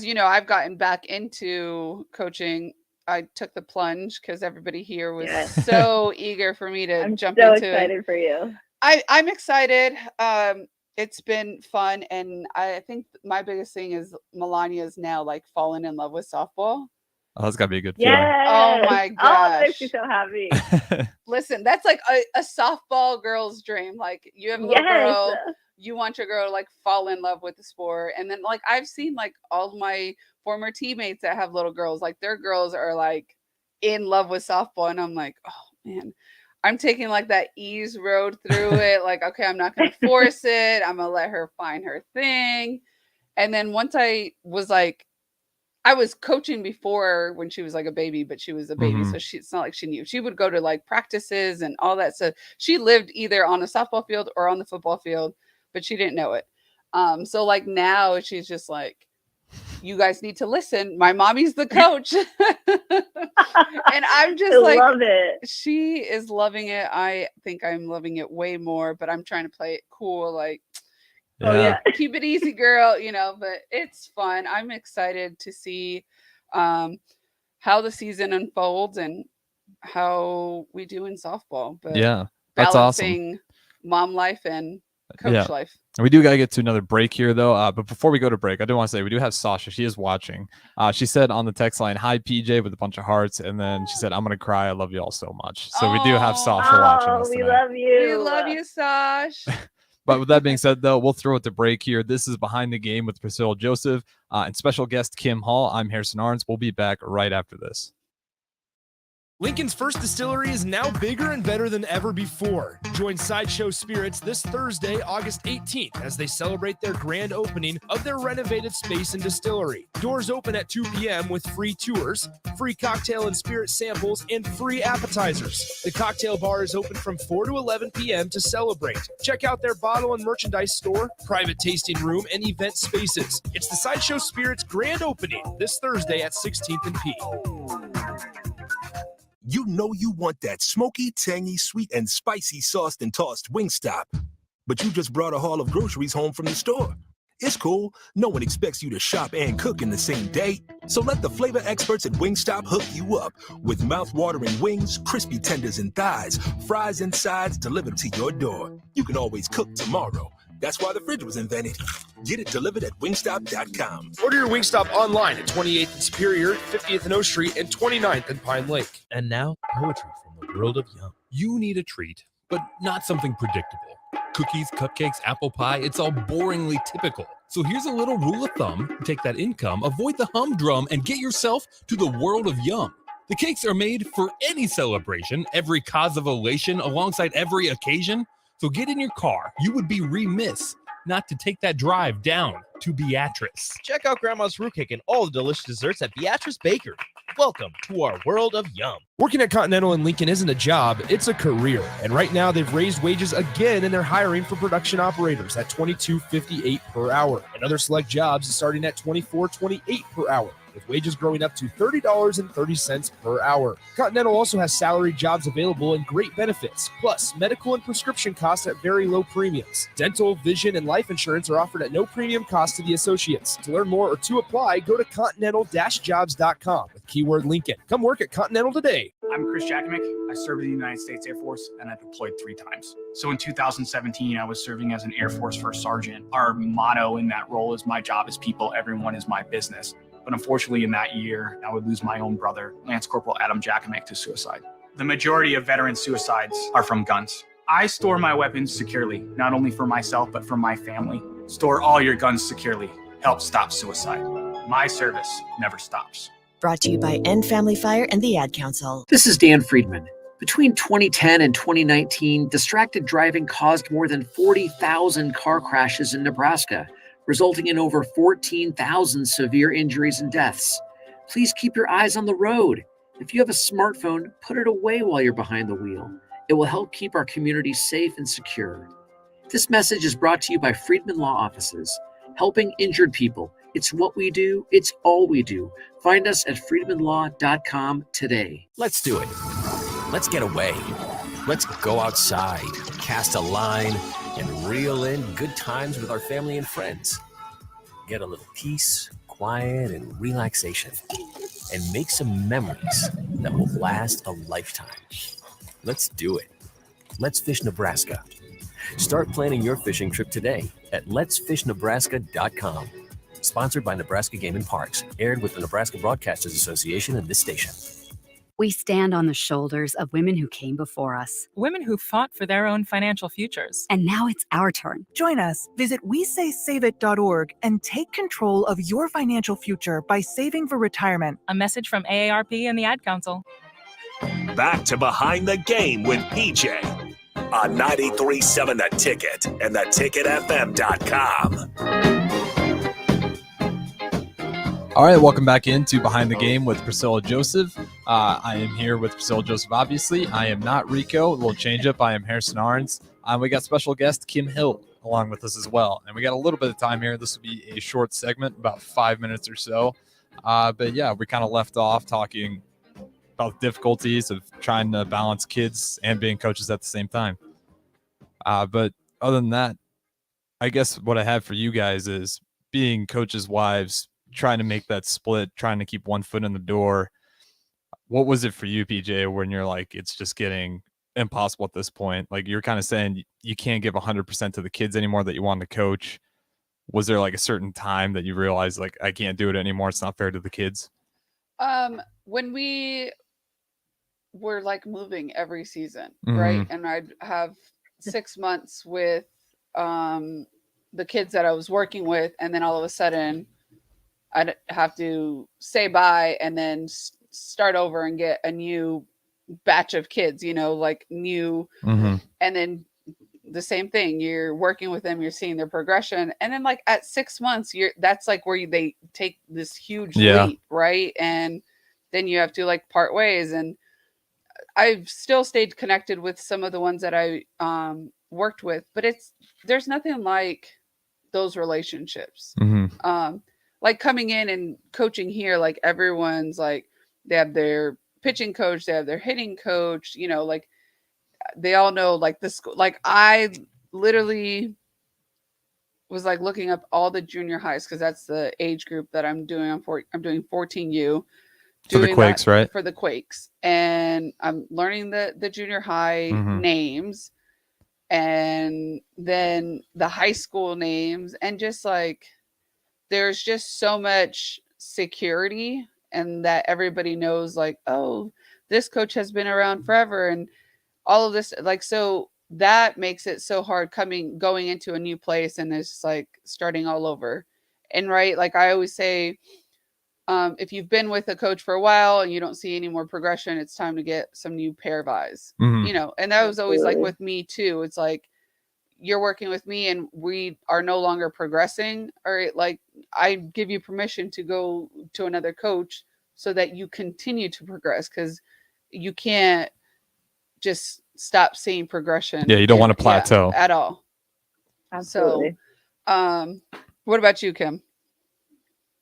you know, I've gotten back into coaching. I took the plunge because everybody here was so eager for me to jump so into excited it. for you. I'm excited. It's been fun, and I think my biggest thing is Melania's now like fallen in love with softball. Oh, that's gotta be a good feeling. Oh my Oh, that gosh. makes me so happy. Listen, that's like a softball girl's dream. Like you have a little girl, you want your girl to like fall in love with the sport. And then like I've seen like all my former teammates that have little girls, like their girls are like in love with softball. And I'm like, oh man, I'm taking like that ease road through it. Like, okay, I'm not going to force it. I'm going to let her find her thing. And then once I was like, I was coaching before when she was like a baby, but she was a baby. So it's not like she knew. She would go to like practices and all that. So she lived either on a softball field or on the football field, but she didn't know it. So like now she's just like, you guys need to listen. My mommy's the coach. And I'm just like, love it. She is loving it. I think I'm loving it way more, but I'm trying to play it cool. Like, keep it easy, girl, but it's fun. I'm excited to see how the season unfolds and how we do in softball. But that's balancing awesome. Mom life and coach life. And we do got to get to another break here, though. But before we go to break, I do want to say we do have Sasha. She is watching. She said on the text line, "Hi, PJ," with a bunch of hearts. And then she said, "I'm going to cry. I love you all so much." So we do have Sasha watching us We tonight. love you. We love you, Sash. But with that being said, though, we'll throw it to break here. This is Behind the Game with Priscilla Joseph and special guest Kim Hall. I'm Harrison Arns. We'll be back right after this. Lincoln's first distillery is now bigger and better than ever before. Join Sideshow Spirits this Thursday, August 18th, as they celebrate their grand opening of their renovated space and distillery. Doors open at 2 p.m. with free tours, free cocktail and spirit samples, and free appetizers. The cocktail bar is open from 4 to 11 p.m. to celebrate. Check out their bottle and merchandise store, private tasting room, and event spaces. It's the Sideshow Spirits grand opening this Thursday at 16th and P. You know you want that smoky, tangy, sweet, and spicy sauced and tossed Wingstop. But you just brought a haul of groceries home from the store. It's cool. No one expects you to shop and cook in the same day. So let the flavor experts at Wingstop hook you up with mouth-watering wings, crispy tenders and thighs, fries and sides delivered to your door. You can always cook tomorrow. That's why the fridge was invented. Get it delivered at wingstop.com. Order your Wingstop online at 28th and Superior, 50th and O Street, and 29th and Pine Lake. And now, poetry from the world of Yum. You need a treat, but not something predictable. Cookies, cupcakes, apple pie, it's all boringly typical. So here's a little rule of thumb. Take that income, avoid the humdrum, and get yourself to the world of Yum. The cakes are made for any celebration, every cause of elation, alongside every occasion. So get in your car. You would be remiss not to take that drive down to Beatrice. Check out Grandma's Fruitcake and all the delicious desserts at Beatrice Bakery. Welcome to our world of yum. Working at Continental in Lincoln isn't a job, it's a career. And right now they've raised wages again and they're hiring for production operators at $22.58 per hour. And other select jobs starting at $24.28 per hour, with wages growing up to $30.30 per hour. Continental also has salary jobs available and great benefits, plus medical and prescription costs at very low premiums. Dental, vision, and life insurance are offered at no premium cost to the associates. To learn more or to apply, go to continental-jobs.com with keyword Lincoln. Come work at Continental today. I'm Chris Jakimick. I served in the United States Air Force and I deployed 3 times. So in 2017, I was serving as an Air Force First Sergeant. Our motto in that role is my job is people, everyone is my business. But unfortunately, in that year, I would lose my own brother, Lance Corporal Adam Jakimick, to suicide. The majority of veteran suicides are from guns. I store my weapons securely, not only for myself, but for my family. Store all your guns securely. Help stop suicide. My service never stops. Brought to you by End Family Fire and the Ad Council. This is Dan Friedman. Between 2010 and 2019, distracted driving caused more than 40,000 car crashes in Nebraska, resulting in over 14,000 severe injuries and deaths. Please keep your eyes on the road. If you have a smartphone, put it away while you're behind the wheel. It will help keep our community safe and secure. This message is brought to you by Friedman Law Offices, helping injured people. It's what we do. It's all we do. Find us at friedmanlaw.com today. Let's do it. Let's get away. Let's go outside, cast a line, and reel in good times with our family and friends. Get a little peace, quiet, and relaxation. And make some memories that will last a lifetime. Let's do it. Let's Fish Nebraska. Start planning your fishing trip today at letsfishnebraska.com. Sponsored by Nebraska Game and Parks. Aired with the Nebraska Broadcasters Association and this station. We stand on the shoulders of women who came before us. Women who fought for their own financial futures. And now it's our turn. Join us. Visit WeSaySaveIt.org and take control of your financial future by saving for retirement. A message from AARP and the Ad Council. Back to Behind the Game with PJ on 93.7 The Ticket and theticketfm.com. All right, welcome back into Behind the Game with Priscilla Joseph. I am here with Priscilla Joseph, obviously. I am not Rico. A little change up. I am Harrison Arns. We got special guest Kim Hill along with us as well. And we got a little bit of time here. This will be a short segment, about 5 minutes or so. But yeah, we kind of left off talking about the difficulties of trying to balance kids and being coaches at the same time. But other than that, I guess what I have for you guys is being coaches' wives, trying to make that split, trying to keep one foot in the door. What was it for you, PJ, when you're like, it's just getting impossible at this point? Like you're kind of saying you can't give 100% to the kids anymore that you want to coach. Was there like a certain time that you realized like, I can't do it anymore? It's not fair to the kids. When we were like moving every season, Mhm. right? And I'd have 6 months with the kids that I was working with. And then all of a sudden I'd have to say bye and then start over and get a new batch of kids, like new. Mhm. And then the same thing, you're working with them, you're seeing their progression. And then like at 6 months, that's like where they take this huge leap, right? And then you have to like part ways. And I've still stayed connected with some of the ones that I worked with, but there's nothing like those relationships. Mhm. Like coming in and coaching here, like everyone's like, they have their pitching coach, they have their hitting coach, like they all know like the school. Like I literally was like looking up all the junior highs because that's the age group that I'm doing. I'm doing 14U. For the Quakes, right? For the Quakes. And I'm learning the junior high Mhm. names and then the high school names, and just like there's just so much security and that everybody knows like, oh, this coach has been around forever and all of this. Like, so that makes it so hard going into a new place and it's like starting all over. And right, like I always say, if you've been with a coach for a while and you don't see any more progression, it's time to get some new pair of eyes, Mhm. and that was always like with me too. It's like, you're working with me and we are no longer progressing, or like I give you permission to go to another coach so that you continue to progress, because you can't just stop seeing progression. Yeah, you don't want to plateau at all. Absolutely. So, what about you, Kim?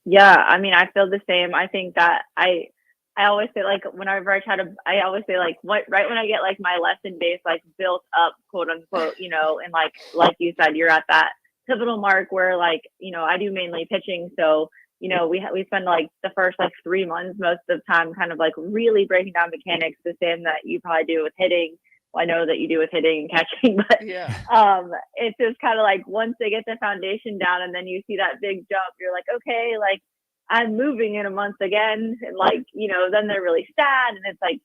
Yeah, I mean, I feel the same. I think that I always say, like, whenever I always say, like, right when I get like my lesson base like built up, quote unquote, you know, and like you said, you're at that pivotal mark where, like, you know, I do mainly pitching, so you know, we spend like the first like 3 months most of the time kind of like really breaking down mechanics, the same that you probably do with hitting. Well, I know that you do with hitting and catching, but it's just kind of like once they get the foundation down and then you see that big jump, you're like, okay, like I'm moving in a month again. And like, you know, then they're really sad, and it's like,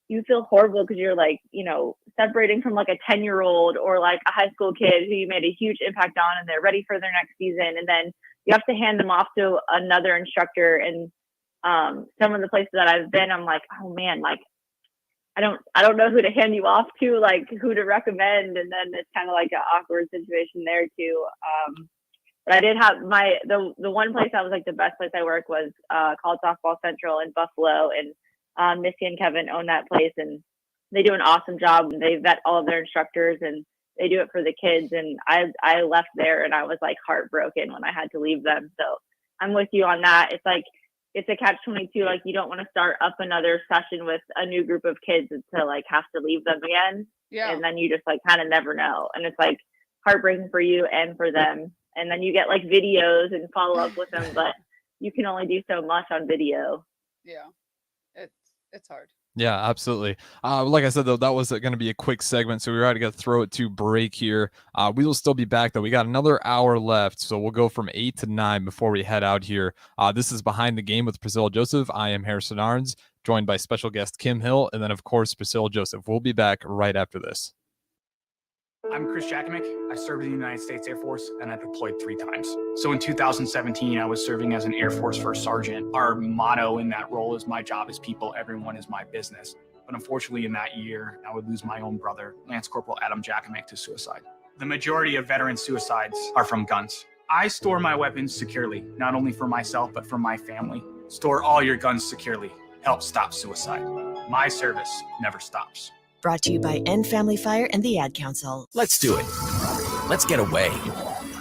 you feel horrible because you're like, you know, separating from like a 10-year-old or like a high school kid who you made a huge impact on and they're ready for their next season. And then you have to hand them off to another instructor. And some of the places that I've been, I'm like, oh man, like, I don't know who to hand you off to, like who to recommend. And then it's kind of like an awkward situation there too. But I did have the one place that was like the best place I worked was called Softball Central in Buffalo, and Missy and Kevin own that place, and they do an awesome job. They vet all of their instructors and they do it for the kids. And I left there and I was like heartbroken when I had to leave them. So I'm with you on that. It's like, it's a catch-22. Like, you don't want to start up another session with a new group of kids to like have to leave them again. Yeah. And then you just like kind of never know. And it's like heartbreaking for you and for them. And then you get like videos and follow up with them, but you can only do so much on video. Yeah. It's hard. Yeah, absolutely. Like I said, though, that was going to be a quick segment, so we already got to throw it to break here. We will still be back, though. We got another hour left, so we'll go from 8 to 9 before we head out here. This is Behind the Game with Priscilla Joseph. I am Harrison Arns, joined by special guest Kim Hill, and then, of course, Priscilla Joseph. We'll be back right after this. I'm Chris Jakimick. I served in the United States Air Force, and I deployed 3 times. So in 2017, I was serving as an Air Force First Sergeant. Our motto in that role is my job is people, everyone is my business. But unfortunately in that year, I would lose my own brother, Lance Corporal Adam Jakimick, to suicide. The majority of veteran suicides are from guns. I store my weapons securely, not only for myself, but for my family. Store all your guns securely. Help stop suicide. My service never stops. Brought to you by End Family Fire and the Ad Council. Let's do it. Let's get away.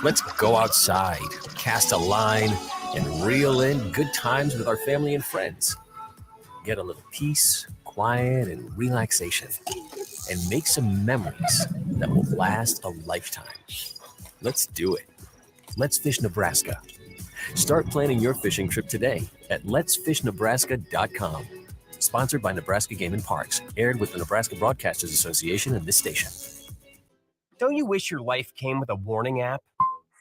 Let's go outside, cast a line, and reel in good times with our family and friends. Get a little peace, quiet, and relaxation. And make some memories that will last a lifetime. Let's do it. Let's Fish Nebraska. Start planning your fishing trip today at letsfishnebraska.com. Sponsored by Nebraska Game and Parks. Aired with the Nebraska Broadcasters Association and this station. Don't you wish your life came with a warning app?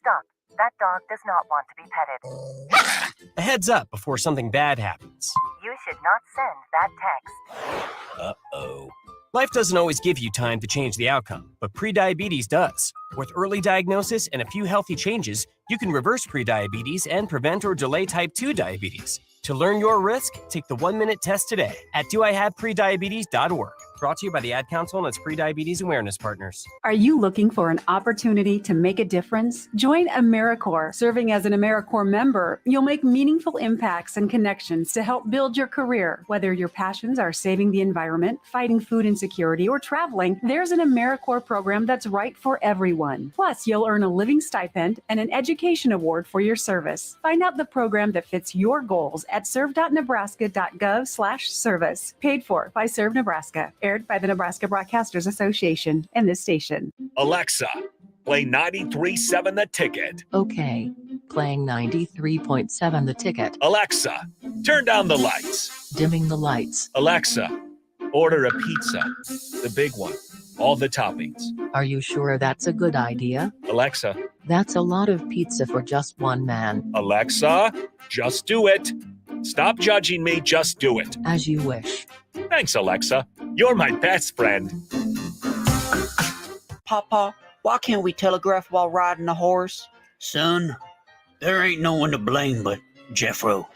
Stop. That dog does not want to be petted. A heads up before something bad happens. You should not send that text. Uh-oh. Life doesn't always give you time to change the outcome, but prediabetes does. With early diagnosis and a few healthy changes, you can reverse prediabetes and prevent or delay type 2 diabetes. To learn your risk, take the 1-minute test today at doihaveprediabetes.org. Brought to you by the Ad Council and its Prediabetes Awareness Partners. Are you looking for an opportunity to make a difference? Join AmeriCorps. Serving as an AmeriCorps member, you'll make meaningful impacts and connections to help build your career. Whether your passions are saving the environment, fighting food insecurity, or traveling, there's an AmeriCorps program that's right for everyone. Plus, you'll earn a living stipend and an education award for your service. Find out the program that fits your goals at serve.nebraska.gov/service. Paid for by Serve Nebraska. Aired by the Nebraska Broadcasters Association and this station. Alexa, play 93.7 The Ticket. Okay, playing 93.7 The Ticket. Alexa, turn down the lights. Dimming the lights. Alexa, order a pizza. The big one. All the toppings. Are you sure that's a good idea? Alexa. That's a lot of pizza for just one man. Alexa, just do it. Stop judging me, just do it. As you wish. Thanks, Alexa. You're my best friend. Papa, why can't we telegraph while riding a horse? Son, there ain't no one to blame but Jeffro.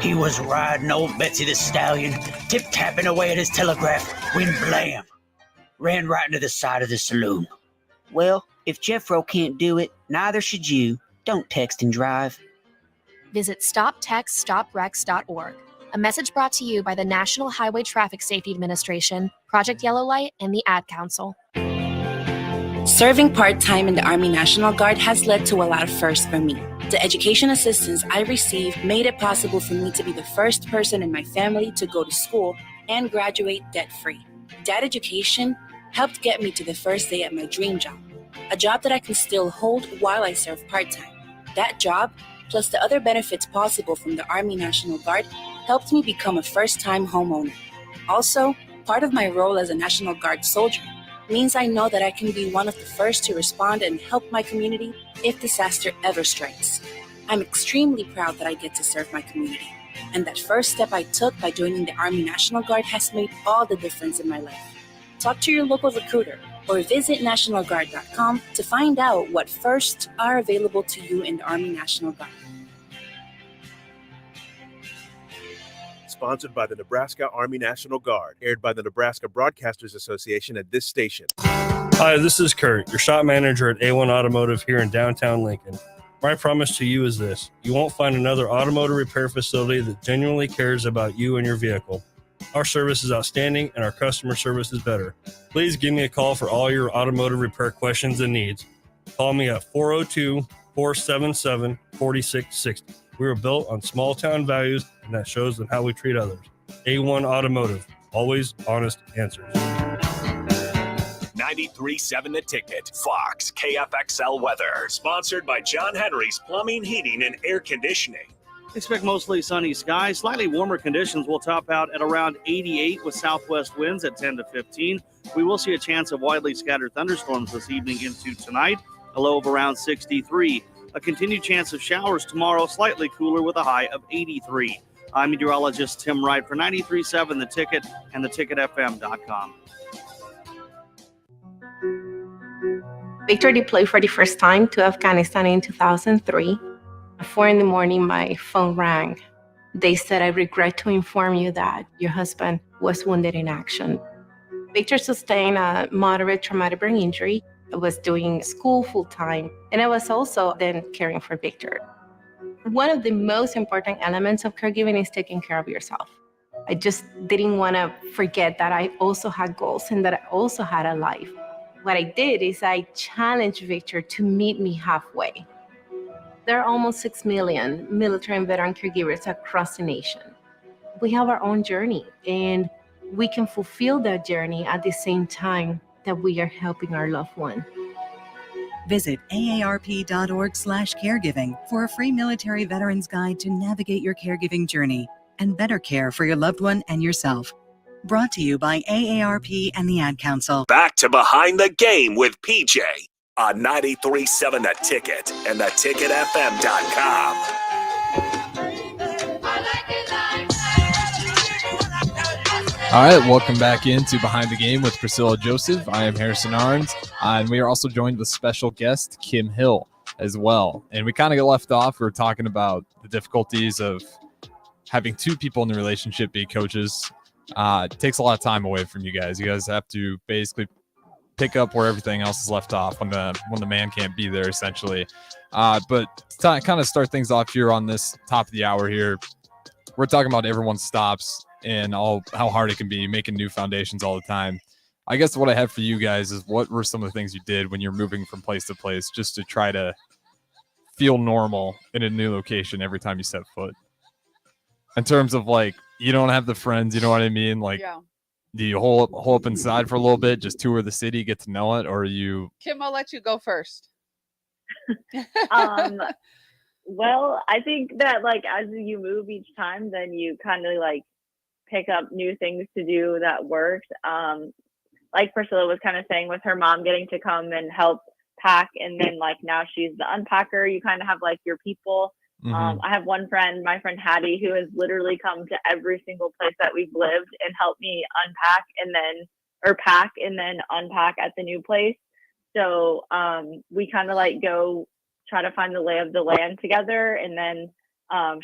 He was riding old Betsy the Stallion, tip-tapping away at his telegraph, when blam, ran right into the side of the saloon. Well, If Jeffro can't do it, neither should you. Don't text and drive. Visit StopTextStopWrecks.org. A message brought to you by the National Highway Traffic Safety Administration, Project Yellow Light, and the Ad Council. Serving part-time in the Army National Guard has led to a lot of firsts for me. The education assistance I received made it possible for me to be the first person in my family to go to school and graduate debt-free. That education helped get me to the first day at my dream job, a job that I can still hold while I serve part-time. That job, plus the other benefits possible from the Army National Guard, helped me become a first-time homeowner. Also, part of my role as a National Guard soldier means I know that I can be one of the first to respond and help my community if disaster ever strikes. I'm extremely proud that I get to serve my community, and that first step I took by joining the Army National Guard has made all the difference in my life. Talk to your local recruiter or visit NationalGuard.com to find out what firsts are available to you in the Army National Guard. Sponsored by the Nebraska Army National Guard, aired by the Nebraska Broadcasters Association at this station. Hi, this is Kurt, your shop manager at A1 Automotive here in downtown Lincoln. My promise to you is this: you won't find another automotive repair facility that genuinely cares about you and your vehicle. Our service is outstanding and our customer service is better. Please give me a call for all your automotive repair questions and needs. Call me at 402-477-4660. We were built on small town values, and that shows in how we treat others. A1 Automotive, always honest answers. 93.7 The Ticket, Fox, KFXL weather. Sponsored by John Henry's Plumbing, Heating, and Air Conditioning. Expect mostly sunny skies. Slightly warmer conditions will top out at around 88 with southwest winds at 10 to 15. We will see a chance of widely scattered thunderstorms this evening into tonight, a low of around 63. A continued chance of showers tomorrow, slightly cooler with a high of 83. I'm meteorologist Tim Wright for 93.7 The Ticket and theticketfm.com. Victor deployed for the first time to Afghanistan in 2003. At 4 a.m, my phone rang. They said, "I regret to inform you that your husband was wounded in action." Victor sustained a moderate traumatic brain injury. I was doing school full-time, and I was also then caring for Victor. One of the most important elements of caregiving is taking care of yourself. I just didn't want to forget that I also had goals and that I also had a life. What I did is I challenged Victor to meet me halfway. There are almost 6 million military and veteran caregivers across the nation. We have our own journey, and we can fulfill that journey at the same time that we are helping our loved one. Visit aarp.org/caregiving for a free military veterans guide to navigate your caregiving journey and better care for your loved one and yourself. Brought to you by AARP and the Ad Council. Back to Behind the Game with PJ on 93.7 The Ticket and theticketfm.com. All right, welcome back into Behind the Game with Priscilla Joseph. I am Harrison Arns, and we are also joined with special guest Kim Hill as well. And we kind of got left off. We were talking about the difficulties of having two people in the relationship be coaches. It takes a lot of time away from you guys. You guys have to basically pick up where everything else is left off when the man can't be there, essentially. But to kind of start things off here on this top of the hour here, we're talking about everyone's stops and how hard it can be making new foundations all the time. I guess what I have for you guys is, what were some of the things you did when you're moving from place to place just to try to feel normal in a new location every time you set foot? In terms of, like, you don't have the friends, you know what I mean? Like, Yeah. do you hole up inside for a little bit, just tour the city, get to know it, or are you... Kim, I'll let you go first. Well, I think that, like, as you move each time, then you kind of like pick up new things to do that works. Like Priscilla was kind of saying, with her mom getting to come and help pack, and then like now she's the unpacker, you kind of have like your people. Mm-hmm. I have one friend, my friend Hattie, who has literally come to every single place that we've lived and helped me pack and then unpack at the new place. So we kind of like go try to find the lay of the land together. And then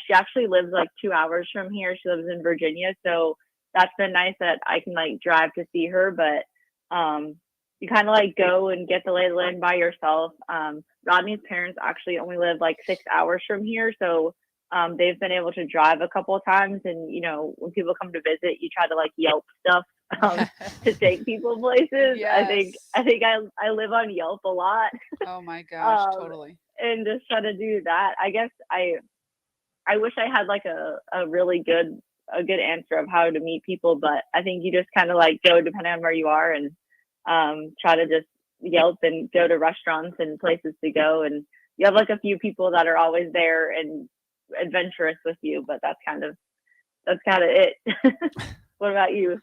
she actually lives like 2 hours from here. She lives in Virginia. So that's been nice that I can like drive to see her. But you kind of like go and get the lay of the land by yourself. Rodney's parents actually only live like 6 hours from here, so they've been able to drive a couple of times. And you know, when people come to visit, you try to like Yelp stuff to take people places. Yes. I think I live on Yelp a lot. Oh my gosh, totally. And just try to do that. I guess I wish I had like a really good answer of how to meet people, but I think you just kind of like go depending on where you are and try to just Yelp and go to restaurants and places to go, and you have like a few people that are always there and adventurous with you, but that's kind of it. What about you?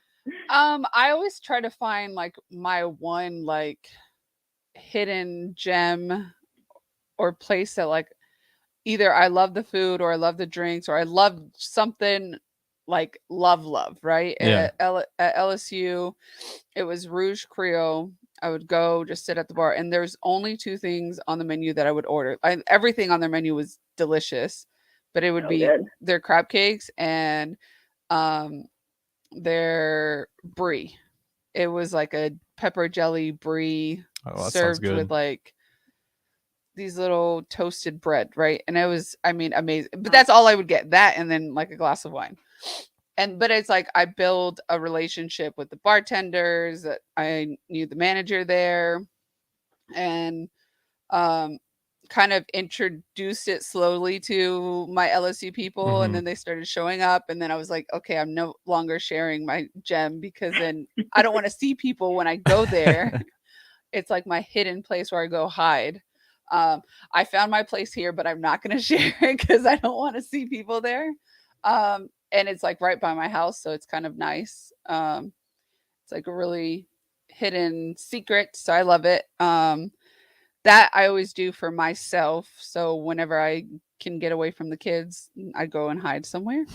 I always try to find like my one like hidden gem or place that like either I love the food or I love the drinks or I love something like love, right? Yeah. At LSU, it was Rouge Creole. I would go just sit at the bar, and there's only 2 things on the menu that I would order. Everything on their menu was delicious, but it would be good. their crab cakes and their brie. It was like a pepper jelly brie served with like these little toasted bread, right? And it was, I mean, amazing. But that's all I would get. That and then like a glass of wine. But it's like I build a relationship with the bartenders. That I knew the manager there, and kind of introduced it slowly to my LSU people, and then they started showing up, and then I was like, okay, I'm no longer sharing my gem because then I don't want to see people when I go there. It's like my hidden place where I go hide. I found my place here, but I'm not going to share it because I don't want to see people there. And it's like right by my house, so it's kind of nice. It's like a really hidden secret, so I love it. That I always do for myself. So whenever I can get away from the kids, I go and hide somewhere.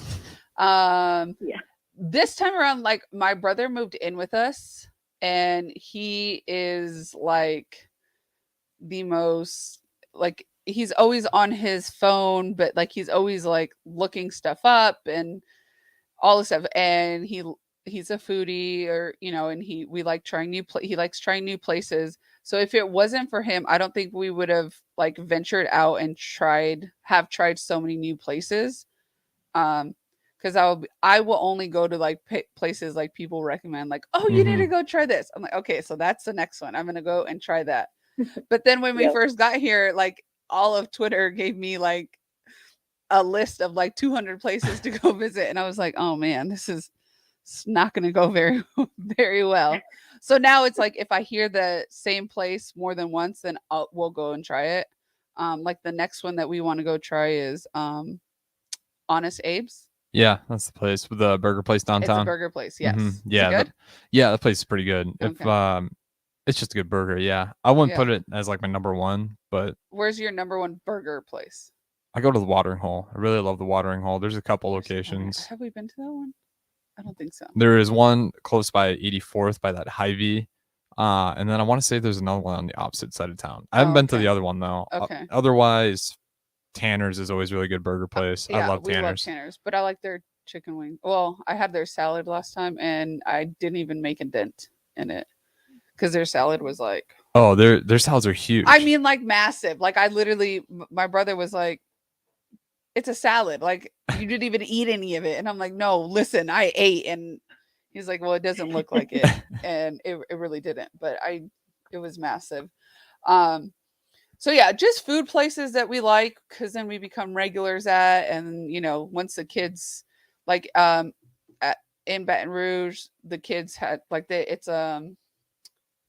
This time around, like my brother moved in with us, and he is like the most like he's always on his phone, but like he's always like looking stuff up and all this stuff. And he's a foodie, or you know, and we like trying he likes trying new places. So if it wasn't for him, I don't think we would have like ventured out and tried so many new places. Because I will only go to like places like people recommend, like, oh, you need to go try this. I'm like, okay, so that's the next one. I'm gonna go and try that. But then when we first got here, like all of Twitter gave me like a list of like 200 places to go visit, and I was like, oh man, it's not gonna go very very well. So now it's like if I hear the same place more than once, then we'll go and try it. Like the next one that we want to go try is Honest Abe's. Yeah, that's the place with the burger place downtown. It's a burger place, yes. Yeah, is it good? That place is pretty good. Okay. If it's just a good burger. Yeah, I wouldn't put it as like my number one, but where's your number one burger place? I go to the Watering Hole. I really love the Watering Hole. There's a couple locations. Have we been to that one? I don't think so. There is one close by 84th by that Hy-Vee. And then I want to say there's another one on the opposite side of town. I haven't been to the other one though. Okay. Otherwise, Tanner's is always a really good burger place. I love Tanner's. We love Tanner's, but I like their chicken wing. Well, I had their salad last time, and I didn't even make a dent in it because their salad was like. Oh, their salads are huge. I mean, like massive. Like I literally, my brother was like, "It's a salad. Like you didn't even eat any of it," and I'm like, "No, listen, I ate." And he's like, "Well, it doesn't look like it," and it really didn't. But it was massive. So yeah, just food places that we like, because then we become regulars at, and you know, once the kids like in Baton Rouge, the kids had like it's the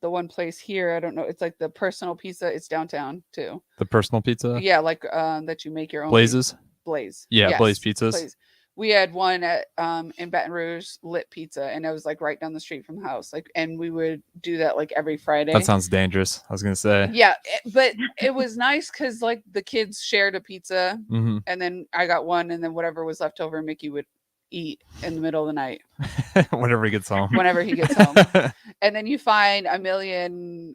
one place here, I don't know, it's like the Personal Pizza. It's downtown too. The Personal Pizza. Yeah, like that you make your own. Blazes. Blaze. Yeah, yes, Blaze pizzas. Blaze. We had one at in Baton Rouge, Lit Pizza, and it was like right down the street from the house. Like, and we would do that like every Friday. That sounds dangerous. I was gonna say. Yeah, but it was nice because like the kids shared a pizza, and then I got one, and then whatever was left over, Mickey would eat in the middle of the night. Whenever he gets home. Whenever he gets home. And then you find a million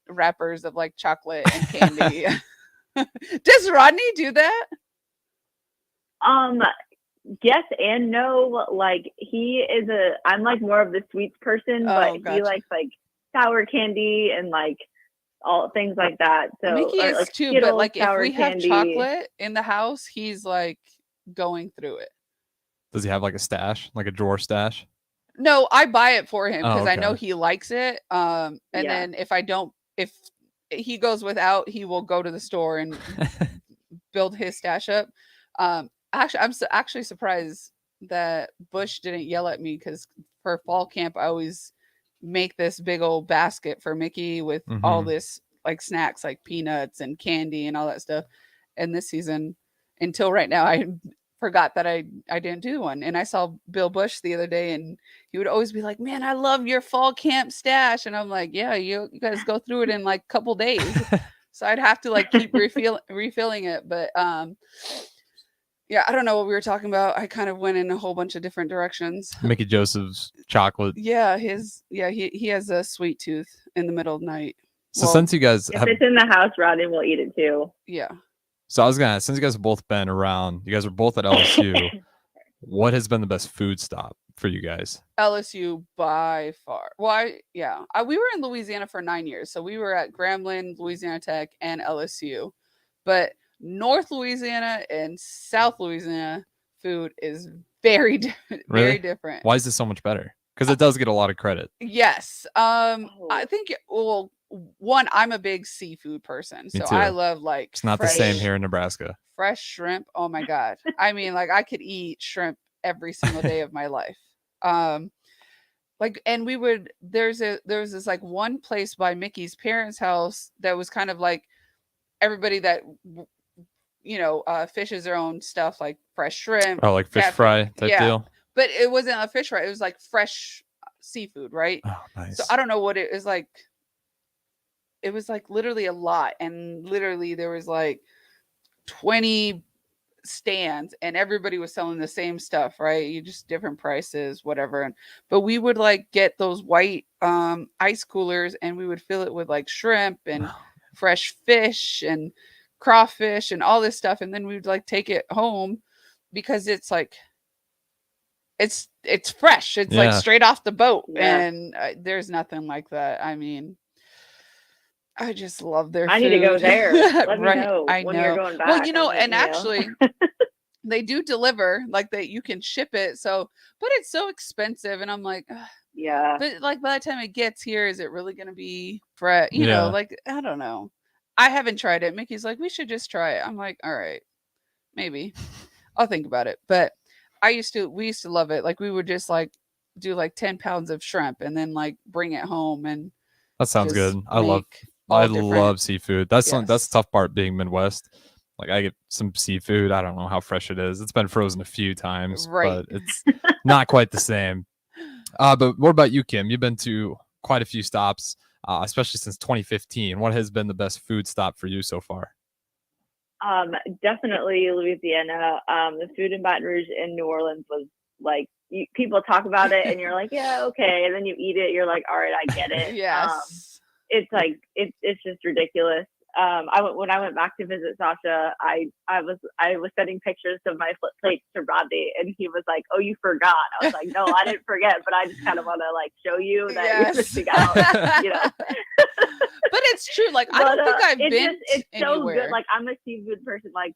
wrappers of like chocolate and candy. Does Rodney do that? Yes and no. Like I'm like more of the sweets person, but he likes like sour candy and like all things like that. So Mickey or, is like too, but Skittles, like if sour we have candy. chocolate in the house, he's like going through it. Does he have like a stash, like a drawer stash? No, I buy it for him because I know okay. he likes it. And Yeah. then if he goes without, he will go to the store and build his stash up. Actually, I'm actually surprised that Bush didn't yell at me because for fall camp, I always make this big old basket for Mickey with all Mhm. this like snacks, like peanuts and candy and all that stuff. And this season, until right now, I forgot that I didn't do one. And I saw Bill Bush the other day, and he would always be like, "Man, I love your fall camp stash." And I'm like, "Yeah, you guys go through it in like a couple days." So I'd have to like keep refilling it. But yeah, I don't know what we were talking about. I kind of went in a whole bunch of different directions. Mickey Joseph's chocolate. Yeah, he has a sweet tooth in the middle of the night. So since you guys If have, it's in the house, Rodney will eat it too. Yeah. so I was gonna ask, since you guys have both been around, you guys were both at LSU. What has been the best food stop for you guys? LSU by far. Well, we were in Louisiana for 9 years, so we were at Grambling, Louisiana Tech, and LSU. But North Louisiana and South Louisiana food is very Really? very different. Why is this so much better? Because it does get a lot of credit. Yes. Oh. I think one, I'm a big seafood person, Me so too. I love like It's not the same here in Nebraska. fresh shrimp. Oh my god. I mean, like I could eat shrimp every single day of my life. Like, and there's this like one place by Mickey's parents' house that was kind of like everybody that fishes their own stuff, like fresh shrimp. Oh, like fish fry type deal? But it wasn't a fish fry, it was like fresh seafood, right? Oh, nice. So I don't know what it is like. It was like literally a lot, and literally there was like 20 stands, and everybody was selling the same stuff, right? You just different prices, whatever. But we would like get those white ice coolers, and we would fill it with like shrimp and fresh fish and crawfish and all this stuff, and then we would like take it home because it's like it's fresh. It's like straight off the boat, and there's nothing like that. I mean, I just love their food. I need to go there. Let me Right. know I when know. you're going back. Well, and let me know. actually, they do deliver, like that you can ship it. So, but it's so expensive, and I'm like, ugh. Yeah. But like by the time it gets here, is it really going to be fresh? You Yeah. know, like I don't know. I haven't tried it. Mickey's like, we should just try it. I'm like, all right, maybe I'll think about it. But we used to love it. Like we would just like do like 10 pounds of shrimp and then like bring it home, and That sounds just good. I love different- seafood. That's Yes. that's the tough part being Midwest. Like I get some seafood. I don't know how fresh it is. It's been frozen a few times, Right. but it's not quite the same. But what about you, Kim? You've been to quite a few stops, especially since 2015. What has been the best food stop for you so far? Definitely Louisiana. The food in Baton Rouge and New Orleans was like people talk about it and you're like, yeah, okay, and then you eat it, you're like, all right, I get it. Yes. It's like it's just ridiculous. When I went back to visit Sasha, I was sending pictures of my flip plates to Rodney, and he was like, "Oh, you forgot." I was like, "No, I didn't forget, but I just kind of want to like show you that you're missing out." But it's true. Like I don't think I've been it's so anywhere. good. Like I'm a seafood person. Like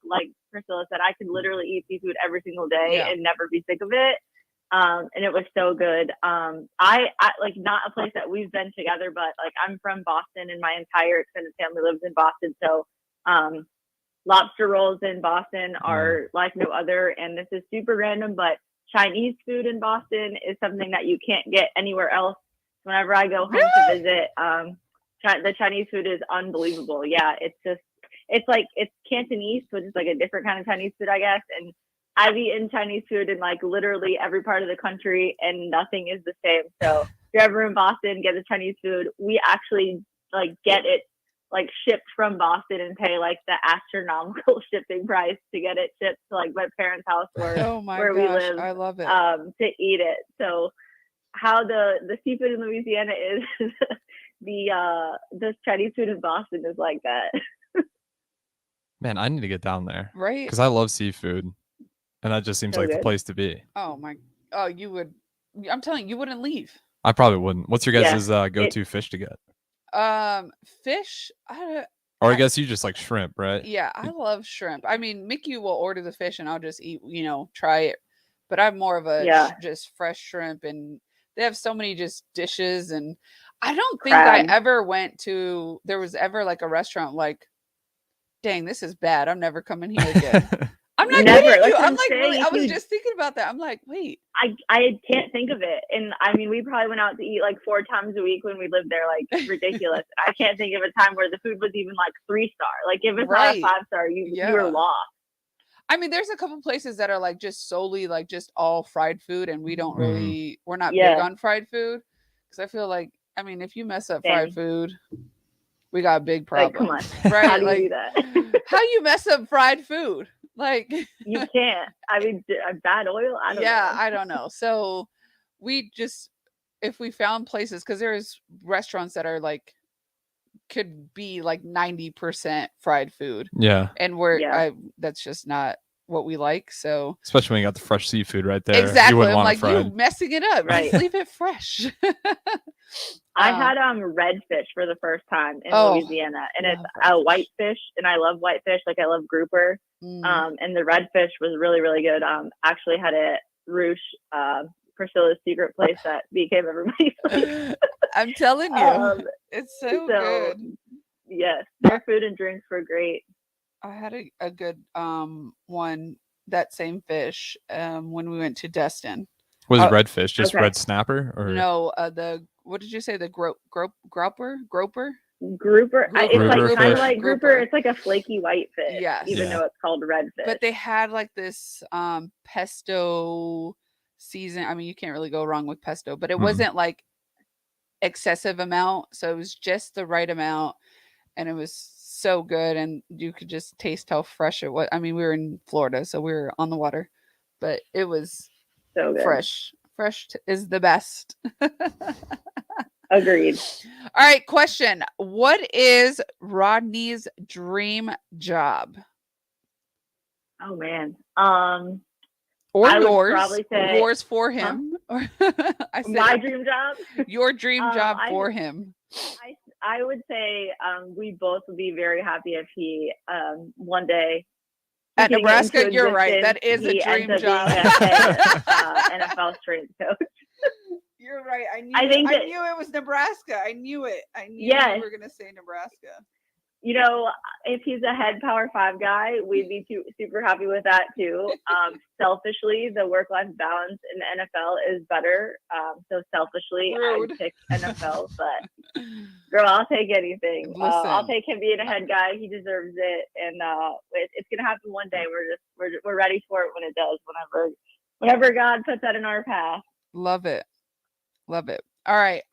Priscilla said, I could literally eat seafood every single day and never be sick of it. And it was so good. I like not a place that we've been together, but like I'm from Boston and my entire extended family lives in Boston. So, lobster rolls in Boston are like no other. And this is super random, but Chinese food in Boston is something that you can't get anywhere else. Whenever I go home to visit, the Chinese food is unbelievable. Yeah. It's Cantonese, which is like a different kind of Chinese food, I guess. And I've eaten Chinese food in like literally every part of the country, and nothing is the same. So if you're ever in Boston, get the Chinese food. We actually like get it like shipped from Boston and pay like the astronomical shipping price to get it shipped to like my parents' house where we live. I love it. To eat it. So how the seafood in Louisiana is the Chinese food in Boston is like that. Man, I need to get down there. Right. Because I love seafood. And that just seems So like the good. place to be. Oh you would. I'm telling you, you wouldn't leave. I probably wouldn't. What's your guys' go-to fish to get? Fish. Or I guess you just like shrimp, right? Yeah, I love shrimp. I mean, Mickey will order the fish and I'll just eat, try it. But I'm more of a just fresh shrimp, and they have so many just dishes. And I don't think I ever there was ever like a restaurant like, dang, this is bad, I'm never coming here again. I'm not kidding you. I'm like, really, I was just thinking about that. I'm like, wait. I can't think of it. And I mean, we probably went out to eat like 4 times a week when we lived there, like ridiculous. I can't think of a time where the food was even like 3-star. Like if it's not a 5-star, you were lost. I mean, there's a couple places that are like just solely like just all fried food, and we don't really, we're not big on fried food. Because I feel like, I mean, if you mess up fried food, we got a big problem. Like, come on. Right? How do you do that? How you mess up fried food? Like you can't. I mean, bad oil. I don't know. I don't know. So we just, if we found places, because there's restaurants that are like could be like 90% fried food. Yeah. And that's just not what we like. So especially when you got the fresh seafood right there. Exactly. I'm like, you messing it up. Right. Leave it fresh. I had redfish for the first time in Louisiana, and it's a whitefish, and I love whitefish. Like I love grouper. And the redfish was really, really good. Actually had it Roosh, Priscilla's secret place that became everybody's place. I'm telling you, it's so good. Yes, their food and drinks were great. I had a good one, that same fish, when we went to Destin. Was it redfish, just red snapper, or no? What did you say? The groper? Grouper. It's like kind of like grouper. It's like a flaky white fish. Yes. Even though it's called redfish. But they had like this pesto season. I mean, you can't really go wrong with pesto, but it wasn't like excessive amount, so it was just the right amount, and it was so good, and you could just taste how fresh it was. I mean, we were in Florida, so we were on the water, but it was so good. Fresh is the best. Agreed. All right, question. What is Rodney's dream job? Oh man. Or I yours. would probably say yours for him. I said my dream job. Your dream job for him. I would say we both would be very happy if he one day at Nebraska. You're right. That is a dream job. NFL strength coach. You're right. I knew it was Nebraska. I knew it. I knew you were going to say Nebraska. You know, if he's a head Power 5 guy, we'd be super happy with that too. Selfishly, the work-life balance in the NFL is better. So selfishly, I would pick NFL. But girl, I'll take anything. I'll take him being a head guy. He deserves it, and it's gonna happen one day. We're ready for it when it does. Whenever God puts that in our path. Love it. Love it. All right.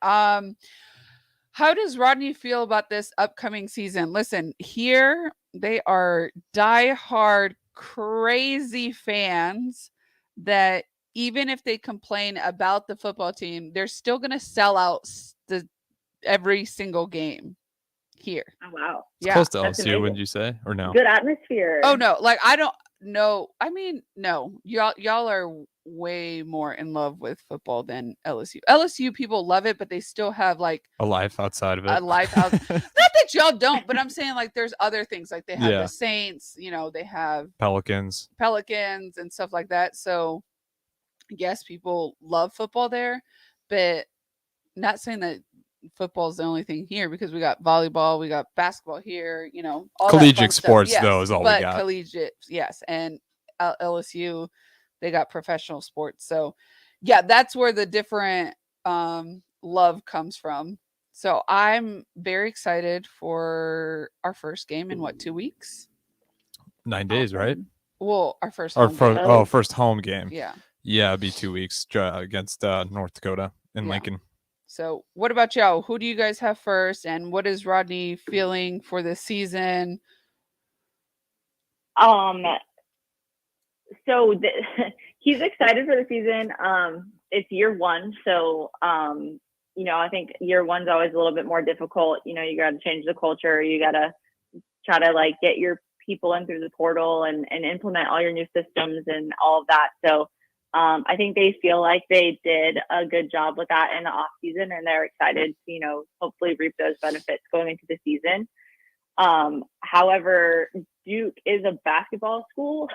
How does Rodney feel about this upcoming season? Listen, here they are diehard, crazy fans that even if they complain about the football team, they're still going to sell out every single game here. Oh, wow. It's close to LSU, wouldn't you say? Or no? Good atmosphere. Oh, no. Like, I don't know. I mean, no. Y'all are way more in love with football than LSU. LSU people love it, but they still have like a life outside of it. Not that y'all don't, but I'm saying like there's other things, like they have the Saints, they have Pelicans and stuff like that. So yes, people love football there, but not saying that football is the only thing here, because we got volleyball, we got basketball here, all collegiate sports though is all we got. Collegiate, yes, and LSU, they got professional sports. So yeah, that's where the different love comes from. So I'm very excited for our first game in 2 weeks? 9 days, right? Well, our first home game. Yeah, it'd be 2 weeks against North Dakota in Lincoln. So what about y'all? Who do you guys have first, and what is Rodney feeling for this season? So he's excited for the season. It's year one. So, I think year one's always a little bit more difficult. You got to change the culture. You got to try to like get your people in through the portal and implement all your new systems and all of that. So I think they feel like they did a good job with that in the off season, and they're excited to, hopefully reap those benefits going into the season. However, Duke is a basketball school.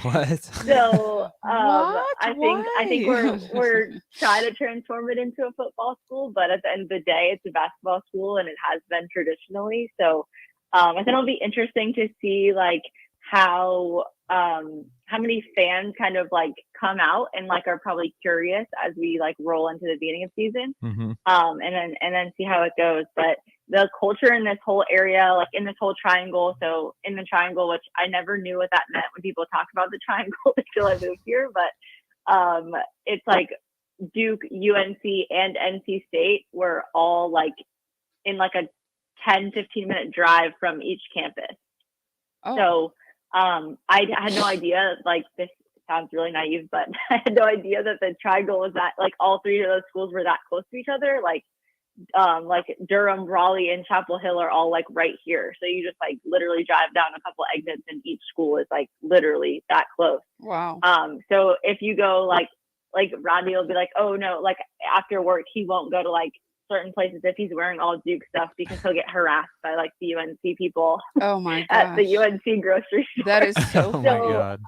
What? So What? I think we're trying to transform it into a football school, but at the end of the day, it's a basketball school, and it has been traditionally. So I think it'll be interesting to see like how many fans kind of like come out and like are probably curious as we like roll into the beginning of season, and then see how it goes. But the culture in this whole area, like in this whole triangle, so in the triangle, which I never knew what that meant when people talk about the triangle until I moved here, but it's like Duke, UNC, and NC State were all like in like a 10-15 minute drive from each campus. So I had no idea, like, this sounds really naive, but I had no idea that the triangle was that, like, all three of those schools were that close to each other. Like Durham, Raleigh, and Chapel Hill are all like right here. So you just like literally drive down a couple exits and each school is like literally that close. Wow. So if you go like Rodney will be like, oh no, like after work, he won't go to like certain places if he's wearing all Duke stuff because he'll get harassed by like the UNC people. Oh my gosh. At the UNC grocery store. That is so Oh my God.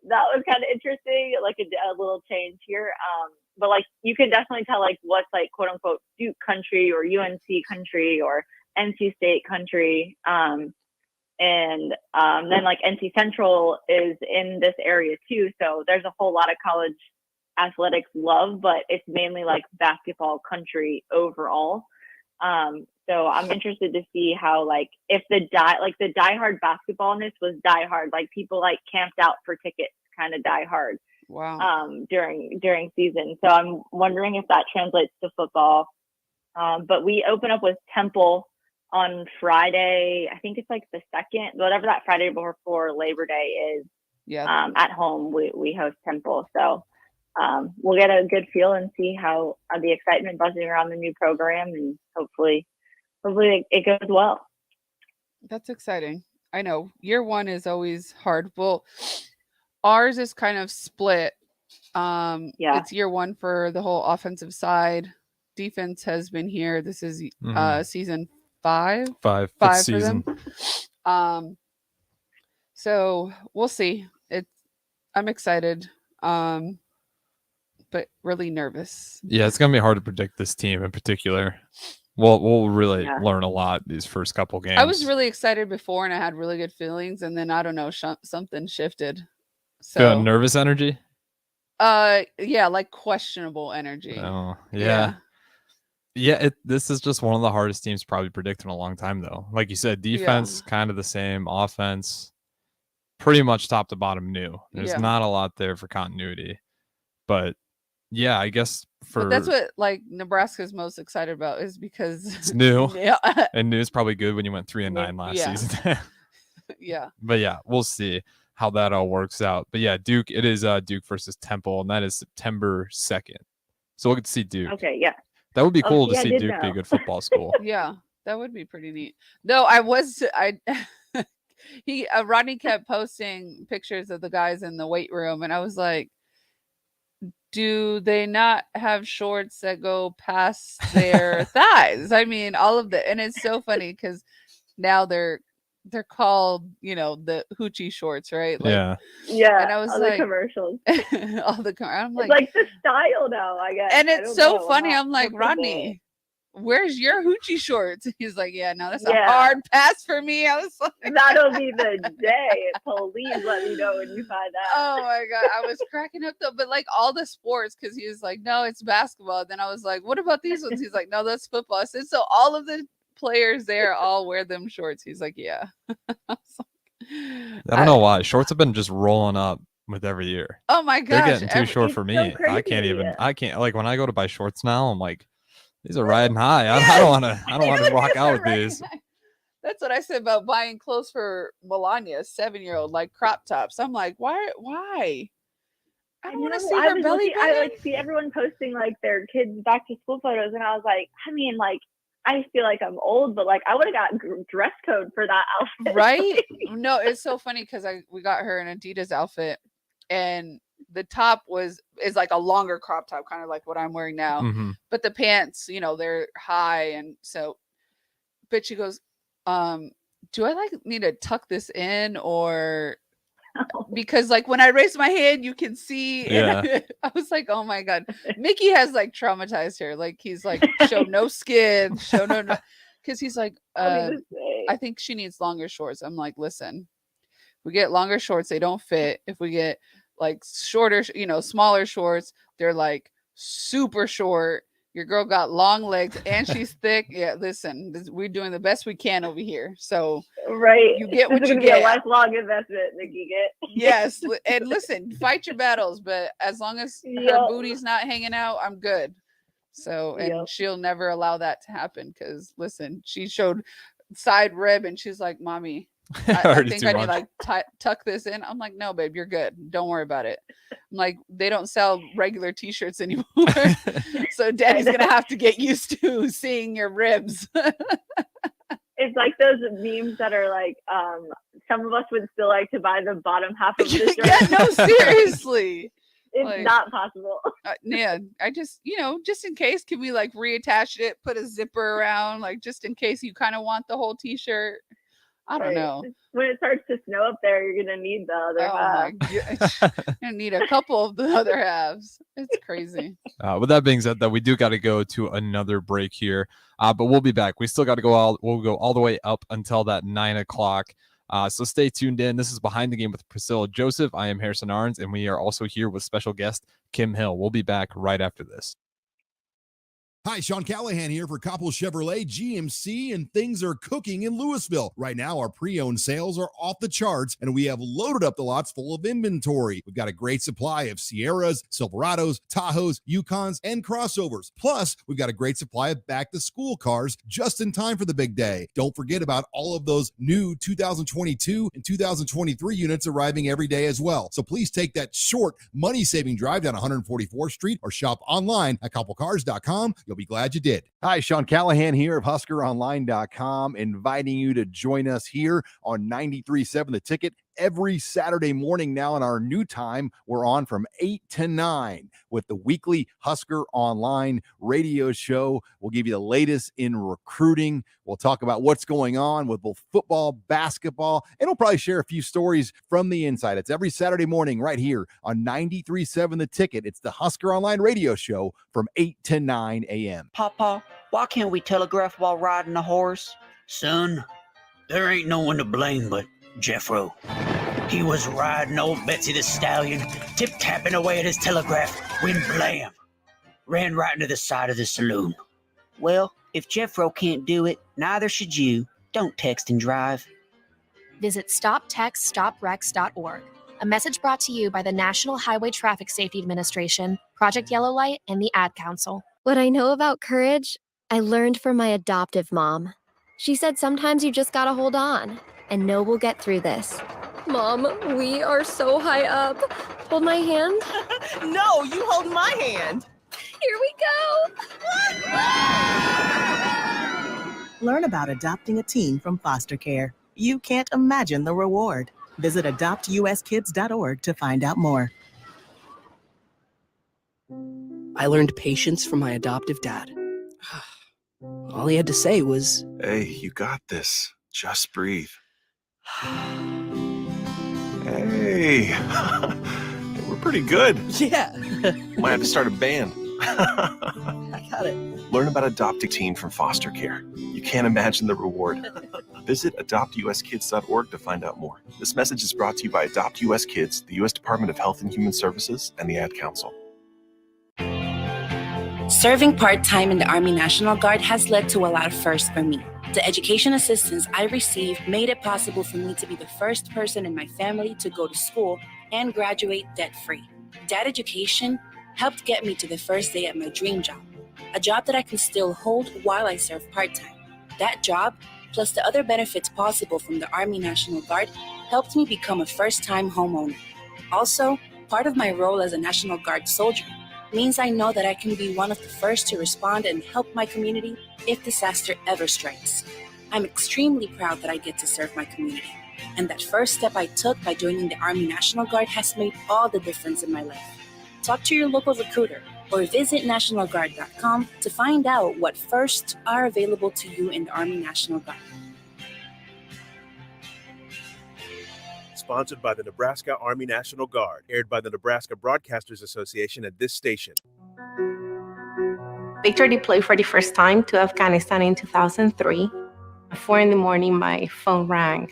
That was kind of interesting, like a little change here. But like you can definitely tell like what's like quote unquote Duke country or UNC country or NC State country. And then like NC Central is in this area too. So there's a whole lot of college athletics love, but it's mainly like basketball country overall. So I'm interested to see how like if the diehard basketballness was diehard, like people like camped out for tickets, kind of diehard. Wow. During season. So I'm wondering if that translates to football. But we open up with Temple on Friday. I think it's like the second, whatever that Friday before Labor Day is. Yeah. At home, we host Temple. So we'll get a good feel and see how the excitement buzzing around the new program, and hopefully it goes well. That's exciting. I know year one is always hard. Well, ours is kind of split. It's year one for the whole offensive side. Defense has been here. This is season five. Fifth for season. them. So we'll see. I'm excited. But really nervous. Yeah, it's gonna be hard to predict this team in particular. We'll really learn a lot these first couple games. I was really excited before, and I had really good feelings, and then I don't know, something shifted. So nervous energy. Yeah, like questionable energy. Oh, yeah. This is just one of the hardest teams to probably predict in a long time, though. Like you said, defense kind of the same, offense pretty much top to bottom new. There's not a lot there for continuity, but yeah, I guess but that's what like Nebraska's most excited about is because it's new. Yeah, and new is probably good when you went 3-9 last season. Yeah, but yeah, we'll see how that all works out. But yeah, Duke, it is Duke versus Temple, and that is September 2nd. So we'll get to see Duke. Okay, yeah. That would be cool to see Duke be a good football school. Yeah, that would be pretty neat. Though Rodney kept posting pictures of the guys in the weight room, and I was like, do they not have shorts that go past their thighs? I mean, and it's so funny because now they're called, the hoochie shorts, right? Like, yeah. And I was all like, the commercials. I'm it's like the style now, I guess. And it's so funny. I'm like, Rodney, where's your hoochie shorts? He's like, yeah, no, that's a hard pass for me. I was like, that'll be the day. Please let me know when you find out. Oh my God. I was cracking up though, but like all the sports, because he was like, no, it's basketball. Then I was like, what about these ones? He's like, no, that's football. I said, so all of the players there all wear them shorts. He's like, yeah. I don't know why. Shorts have been just rolling up with every year. Oh my gosh. They're getting too short for me. So I can't like when I go to buy shorts now, I'm like, these are riding high. I don't want to rock out with these. That's what I said about buying clothes for Melania, 7-year-old, like crop tops. I'm like, why? I don't want to see her belly button. I like see everyone posting like their kids' back to school photos, and I was like, I mean, like, I feel like I'm old, but like I would have got dress code for that outfit. Right? No, it's so funny because we got her an Adidas outfit, and the top is like a longer crop top, kind of like what I'm wearing now. Mhm. But the pants, they're high, and so. But she goes, do I like need to tuck this in or? Because like when I raise my hand, you can see. Yeah. And I was like, oh my god, Mickey has like traumatized her. Like he's like, show no skin, show no, because he's like, I think she needs longer shorts. I'm like, listen, we get longer shorts, they don't fit. If we get like shorter, smaller shorts, they're like super short. Your girl got long legs and she's thick. Yeah, listen, we're doing the best we can over here. So right, you get what this you is get. Be a lifelong investment that you get. Yes, and listen, fight your battles, but as long as her booty's not hanging out, I'm good. So, and she'll never allow that to happen because listen, she showed side rib and she's like, "Mommy, I think I need like tuck this in." I'm like, "No, babe, you're good. Don't worry about it." I'm like, they don't sell regular t-shirts anymore. So Daddy's gonna have to get used to seeing your ribs. It's like those memes that are like, some of us would still like to buy the bottom half of the shirt. Yeah, no, seriously. It's like, not possible. Yeah, I just, just in case, can we like reattach it, put a zipper around, like just in case you kind of want the whole t-shirt. I don't know. When it starts to snow up there, you're gonna need the other half. You're gonna need a couple of the other halves. It's crazy. With that being said, though, we do got to go to another break here, but we'll be back. We still got to go we'll go all the way up until that 9 o'clock. So stay tuned in. This is Behind the Game with Priscilla Joseph. I am Harrison Arns, and we are also here with special guest Kim Hill. We'll be back right after this. Hi, Sean Callahan here for Coppell Chevrolet GMC, and things are cooking in Louisville. Right now, our pre-owned sales are off the charts, and we have loaded up the lots full of inventory. We've got a great supply of Sierras, Silverados, Tahoes, Yukons, and crossovers. Plus, we've got a great supply of back-to-school cars just in time for the big day. Don't forget about all of those new 2022 and 2023 units arriving every day as well. So please take that short, money-saving drive down 144th Street or shop online at CoppellCars.com. You'll be glad you did. Hi, Sean Callahan here of HuskerOnline.com, inviting you to join us here on 93.7 The Ticket every Saturday morning now in our new time. We're on from 8 to 9 with the weekly Husker Online radio show. We'll give you the latest in recruiting. We'll talk about what's going on with both football, basketball, and we'll probably share a few stories from the inside. It's every Saturday morning right here on 93.7 The Ticket. It's the Husker Online radio show from 8 to 9 a.m. Papa, why can't we telegraph while riding a horse? Son, there ain't no one to blame but Jeffro. He was riding old Betsy the Stallion, tip-tapping away at his telegraph, when blam, ran right into the side of the saloon. Well, if Jeffro can't do it, neither should you. Don't text and drive. Visit StopTextStopWrecks.org. A message brought to you by the National Highway Traffic Safety Administration, Project Yellow Light, and the Ad Council. What I know about courage, I learned from my adoptive mom. She said sometimes you just gotta hold on and know we'll get through this. Mom, we are so high up. Hold my hand. No, you hold my hand. Here we go. Learn about adopting a teen from foster care. You can't imagine the reward. Visit adoptuskids.org to find out more. I learned patience from my adoptive dad. All he had to say was, "Hey, you got this. Just breathe." Hey, we're pretty good. Yeah. Might have to start a band. I got it. Learn about adopting a teen from foster care. You can't imagine the reward. Visit adoptuskids.org to find out more. This message is brought to you by Adopt US Kids, the U.S. Department of Health and Human Services, and the Ad Council. Serving part-time in the Army National Guard has led to a lot of firsts for me. The education assistance I received made it possible for me to be the first person in my family to go to school and graduate debt-free. That education helped get me to the first day at my dream job, a job that I can still hold while I serve part-time. That job, plus the other benefits possible from the Army National Guard, helped me become a first-time homeowner. Also, part of my role as a National Guard soldier means I know that I can be one of the first to respond and help my community if disaster ever strikes. I'm extremely proud that I get to serve my community. And that first step I took by joining the Army National Guard has made all the difference in my life. Talk to your local recruiter or visit nationalguard.com to find out what firsts are available to you in the Army National Guard. Sponsored by the Nebraska Army National Guard, aired by the Nebraska Broadcasters Association at this station. Victor deployed for the first time to Afghanistan in 2003. At 4 a.m, my phone rang.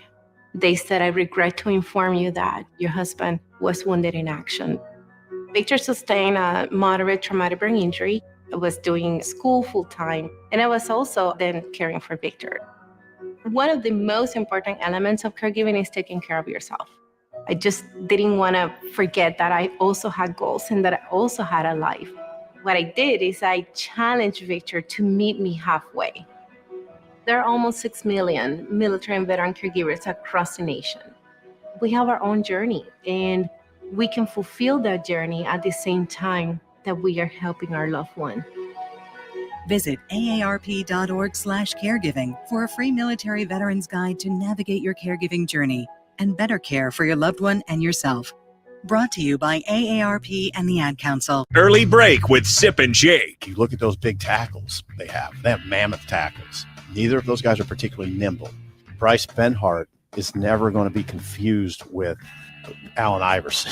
They said, "I regret to inform you that your husband was wounded in action." Victor sustained a moderate traumatic brain injury. I was doing school full-time, and I was also then caring for Victor. One of the most important elements of caregiving is taking care of yourself. I just didn't want to forget that I also had goals and that I also had a life. What I did is I challenged Victor to meet me halfway. There are almost 6 million military and veteran caregivers across the nation. We have our own journey, and we can fulfill that journey at the same time that we are helping our loved one. Visit aarp.org/caregiving for a free military veterans guide to navigate your caregiving journey and better care for your loved one and yourself. Brought to you by AARP and the Ad Council. Early break with Sip and Jake. You look at those big tackles they have mammoth tackles. Neither of those guys are particularly nimble. Bryce Benhart is never going to be confused with Allen Iverson.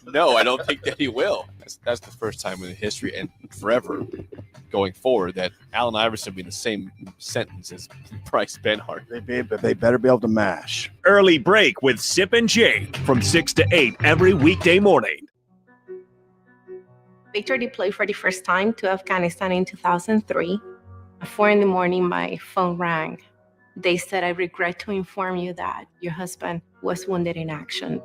No, I don't think that he will. That's the first time in history and forever going forward that Allen Iverson be in the same sentence as Bryce Benhart. They better be able to mash. Early break with Sip and Jake from 6 to 8 every weekday morning. Victor deployed for the first time to Afghanistan in 2003. At 4 a.m, my phone rang. They said, "I regret to inform you that your husband was wounded in action."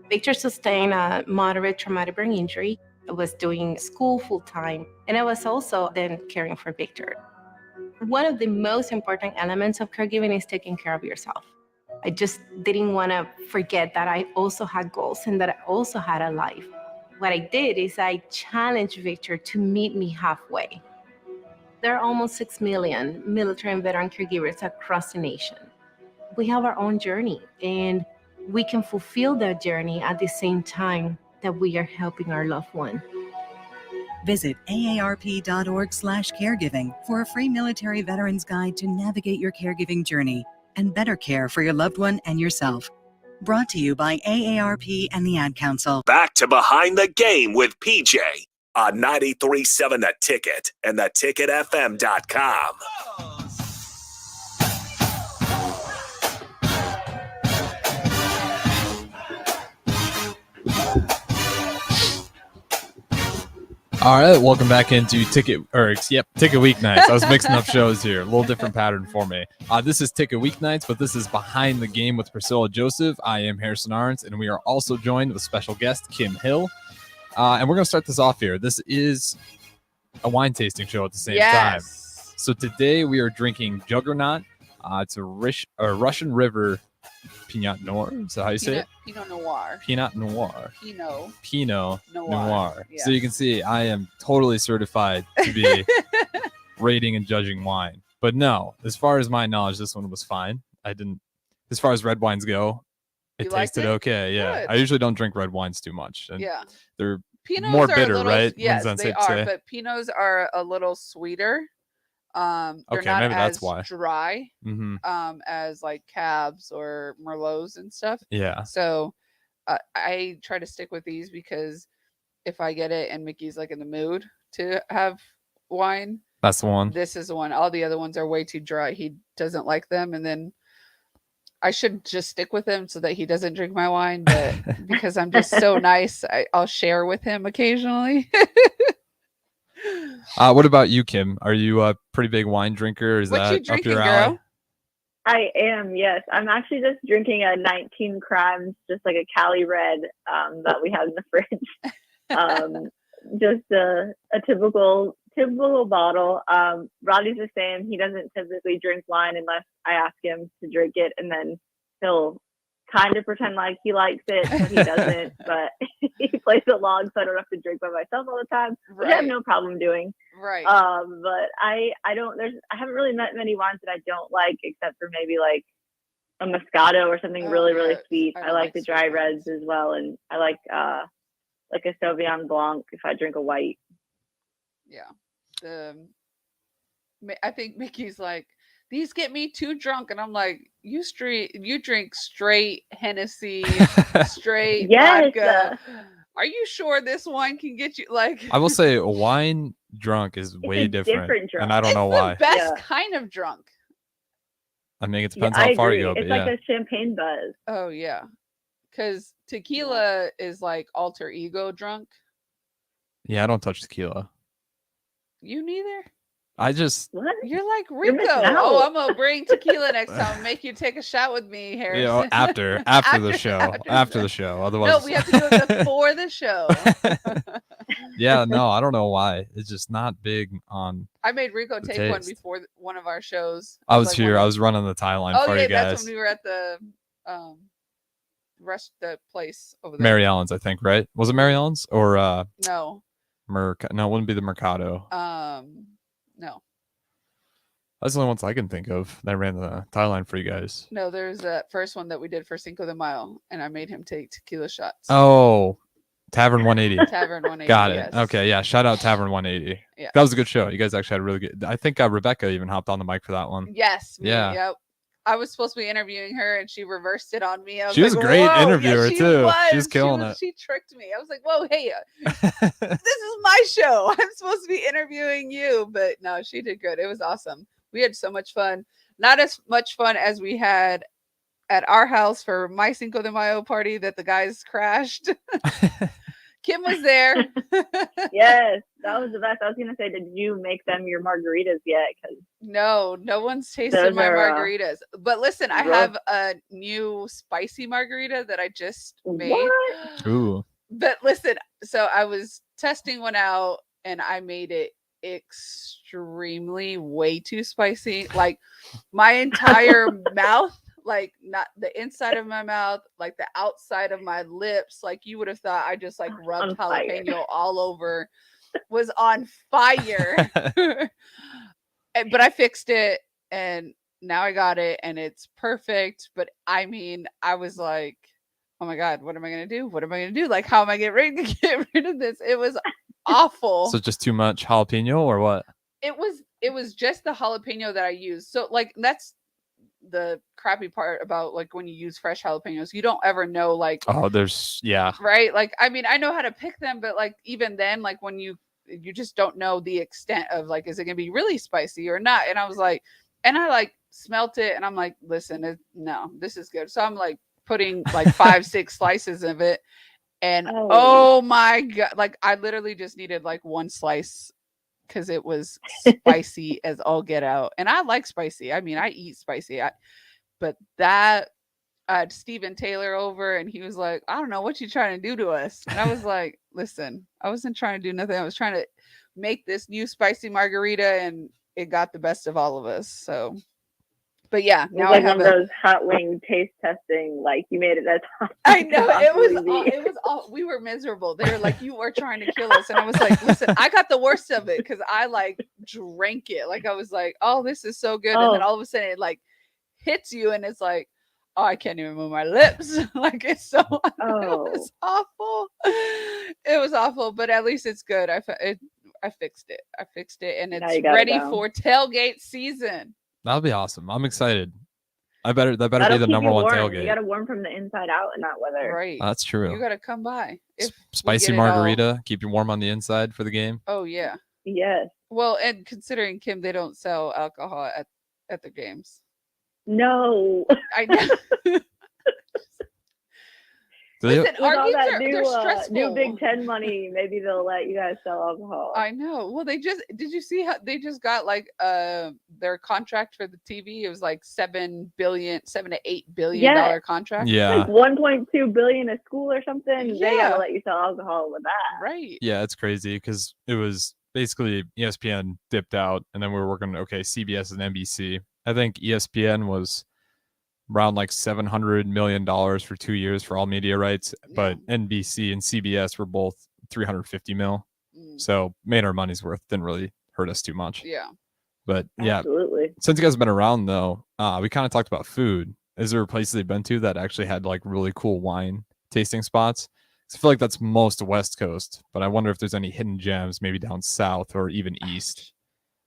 Victor sustained a moderate traumatic brain injury. I was doing school full-time, and I was also then caring for Victor. One of the most important elements of caregiving is taking care of yourself. I just didn't want to forget that I also had goals and that I also had a life. What I did is I challenged Victor to meet me halfway. There are almost 6 million military and veteran caregivers across the nation. We have our own journey, and we can fulfill that journey at the same time that we are helping our loved one. Visit aarp.org/caregiving for a free military veterans guide to navigate your caregiving journey and better care for your loved one and yourself. Brought to you by AARP and the Ad Council. Back to Behind the Game with PJ on 93.7 The Ticket and theticketfm.com. All right, welcome back into Ticket Weeknights. I was mixing up shows here. A little different pattern for me. This is Ticket Weeknights, but this is Behind the Game with Priscilla Joseph. I am Harrison Arntz, and we are also joined with special guest Kim Hill. And we're going to start this off here. This is a wine tasting show at the same time. So today we are drinking Juggernaut. It's a Russian River Pinot Noir. Is that how you say it? Pinot Noir. Pinot Noir. Pinot Noir. Yeah. So you can see I am totally certified to be rating and judging wine. But no, as far as my knowledge, this one was fine. As far as red wines go, it tasted okay. Yeah. Good. I usually don't drink red wines too much. And Yeah. They're Pinots more are bitter, a little, right? Yes, One's they safe to are. say. But Pinots are a little sweeter. They're Okay, not maybe that's as why. dry Mhm. as like Cabs or Merlots and stuff. Yeah. So I try to stick with these because if I get it and Mickey's like in the mood to have wine, That's the one. this is the one. All the other ones are way too dry. He doesn't like them, and then I should just stick with him so that he doesn't drink my wine. But because I'm just so nice, I'll share with him occasionally. What about you, Kim? Are you a pretty big wine drinker? Is What you that up drinking, your alley? girl? I am, yes. I'm actually just drinking a 19 Crimes, just like a Cali Red that we have in the fridge. Just a typical bottle. Roddy's the same. He doesn't typically drink wine unless I ask him to drink it, and then he'll kind of pretend like he likes it, but he doesn't. But he plays along, so I don't have to drink by myself all the time, which I have Right. no problem doing. Right. But I haven't really met many wines that I don't like, except for maybe like a Moscato or something really sweet. I like the dry reds as well, and I like a Sauvignon Blanc if I drink a white. Yeah. I think Mickey's like, these get me too drunk, and I'm like, you drink straight Hennessy, straight vodka. Are you sure this wine can get you like? I will say wine drunk is way different, and I don't know It's why. the best kind of drunk. I mean, it depends how far you go, but It's yeah. like a champagne buzz. Oh yeah, because tequila is like alter ego drunk. Yeah, I don't touch tequila. You neither. I just You're like You're Rico. missing out. Oh, I'm gonna bring tequila next time. Make you take a shot with me, Harrison. after the show. After the show. Otherwise, No, we have to do it before the show. yeah, no, I don't know why. It's just not big on. I made Rico the take one taste. before one of our shows. I was like here. one I of- was running the tie line Oh for yeah, you that's guys. when we were at the the place over there. Mary Ellen's, I think, right? Was it Mary Ellen's or No. No, it wouldn't be the Mercado. No. That's the only ones I can think of that ran the tie line for you guys. No, there's that first one that we did for Cinco de Mayo, and I made him take tequila shots. Oh, Tavern 180. Tavern 180. Got it. Yes. Okay, yeah. Shout out Tavern 180. Yeah. That was a good show. You guys actually had a really good. I think Rebecca even hopped on the mic for that one. Yes. Yeah. Yep. I was supposed to be interviewing her, and she reversed it on me. She was a great "Whoa." interviewer, she too. Was. She was killing it. She tricked me. I was like, "Whoa, hey, this is my show. I'm supposed to be interviewing you." But no, she did good. It was awesome. We had so much fun. Not as much fun as we had at our house for my Cinco de Mayo party that the guys crashed. Kim was there. Yes, that was the best. I was gonna say, did you make them your margaritas yet? Because No one's tasted Those my are, margaritas. But listen, I rough. have a new spicy margarita that I just made. What? Ooh. But listen, so I was testing one out and I made it extremely way too spicy. Like my entire mouth, like not the inside of my mouth, like the outside of my lips, like you would have thought I just like rubbed On fire. jalapeno all over, was on fire. But I fixed it and now I got it and it's perfect. But I mean, I was like, oh my God, what am I going to do? What am I going to do? Like, how am I get rid of this? It was awful. So just too much jalapeno or what? It was just the jalapeno that I used. So like, that's the crappy part about like when you use fresh jalapenos, you don't ever know like, Oh, there's right? Like, I mean, I know how to pick them, but like even then, like when you just don't know the extent of like, is it gonna be really spicy or not? And I was like, and I like smelt it and I'm like, listen, no, this is good. So I'm like putting like 5-6 slices of it. And oh my God, like I literally just needed like one slice because it was spicy as all get out. And I like spicy. I mean, I eat spicy. But that I had Steven Taylor over and he was like, I don't know what you're trying to do to us. And I was like, listen, I wasn't trying to do nothing. I was trying to make this new spicy margarita and it got the best of all of us. So, but yeah, It's now like I have one of those hot wing taste testing. Like you made it as hot. I know it was possibly all we were miserable. They were like, you are trying to kill us. And I was like, listen, I got the worst of it because I like drank it. Like I was like, oh, this is so good. And then Oh. all of a sudden it like hits you and it's like, oh, I can't even move my lips. Like it's so it was awful. It was awful, but at least it's good. I fixed it. I fixed it and Now it's you got it ready down. for tailgate season. That'll be awesome. I'm excited. That better That'll be the keep number you one warm. tailgate. You got to warm from the inside out in that weather. Right. That's true. You gotta come by. If we Spicy get it all- margarita, keep you warm on the inside for the game. Oh yeah. Yes. Well, and considering Kim, they don't sell alcohol at the games. No. I know. Do they- Listen, With our all games that are new, they're stressful. new Big Ten money, maybe they'll let you guys sell alcohol. I know. Well, did you see how they just got like their contract for the TV? It was like $7 to $8 billion contract. Yeah. Like 1.2 billion a school or something. They Yeah. gotta let you sell alcohol with that. Right. Yeah, it's crazy because it was basically ESPN dipped out, and then we were working. CBS and NBC. I think ESPN was around like $700 million for 2 years for all media rights, but NBC and CBS were both $350 million. So made our money's worth. Didn't really hurt us too much. Yeah. But yeah, Absolutely. since you guys have been around though, we kind of talked about food. Is there places you've been to that actually had like really cool wine tasting spots? 'Cause I feel like that's most West Coast, but I wonder if there's any hidden gems maybe down south or even east.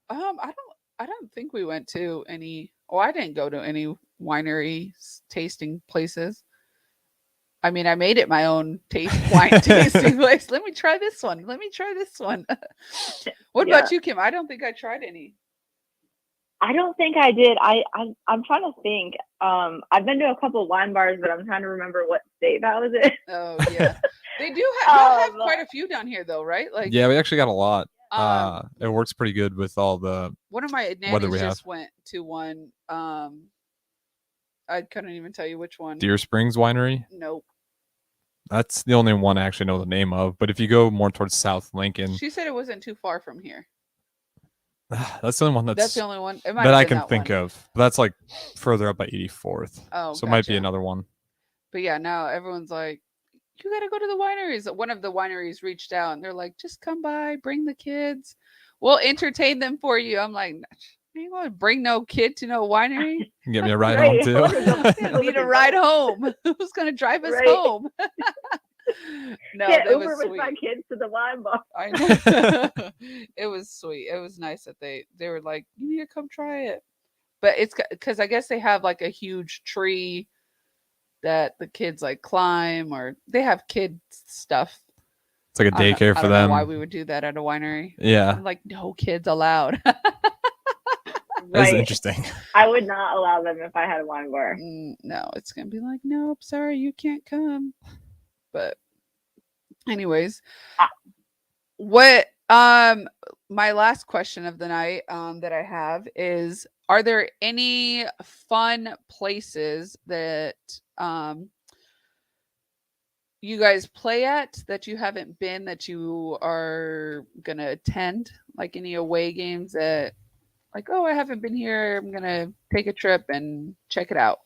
I don't think we went to any. Oh, I didn't go to any winery tasting places. I mean, I made it my own wine tasting place. Let me try this one. Let me try this one. What about you, Kim? I don't think I tried any. I don't think I did. I'm trying to think. I've been to a couple of wine bars, but I'm trying to remember what state that was in. Oh yeah, they do have quite a few down here though, right? Like Yeah, we actually got a lot. It works pretty good with all the one of my weather nannies we have. just went to one. I couldn't even tell you which one. Deer Springs Winery. Nope. That's the only one I actually know the name of. But if you go more towards South Lincoln, She said it wasn't too far from here. that's the only one That's the only one. It might that have I been can that think one. of. That's like further up by 84th. Oh, so it might be gotcha. another one. But yeah, now everyone's like, you got to go to the wineries. One of the wineries reached out and they're like, just come by, bring the kids. We'll entertain them for you. I'm like, you want to bring no kid to no winery? You can get me a ride home too. I need a ride home. Who's going to drive us home? No, Get that Uber was with sweet. my kids to the wine bar. I know. It was sweet. It was nice that they were like, you need to come try it. But it's because I guess they have like a huge tree that the kids like climb, or they have kid stuff. It's like a I don't- daycare I for don't know them. why we would do that at a winery? Yeah. I'm like, no kids allowed. That is interesting. I would not allow them if I had a wine bar. No, it's gonna be like, nope, sorry, you can't come. But anyways, what my last question of the night that I have is, are there any fun places that you guys play at that you haven't been that you are gonna attend? Like any away games that, like, oh, I haven't been here, I'm gonna take a trip and check it out.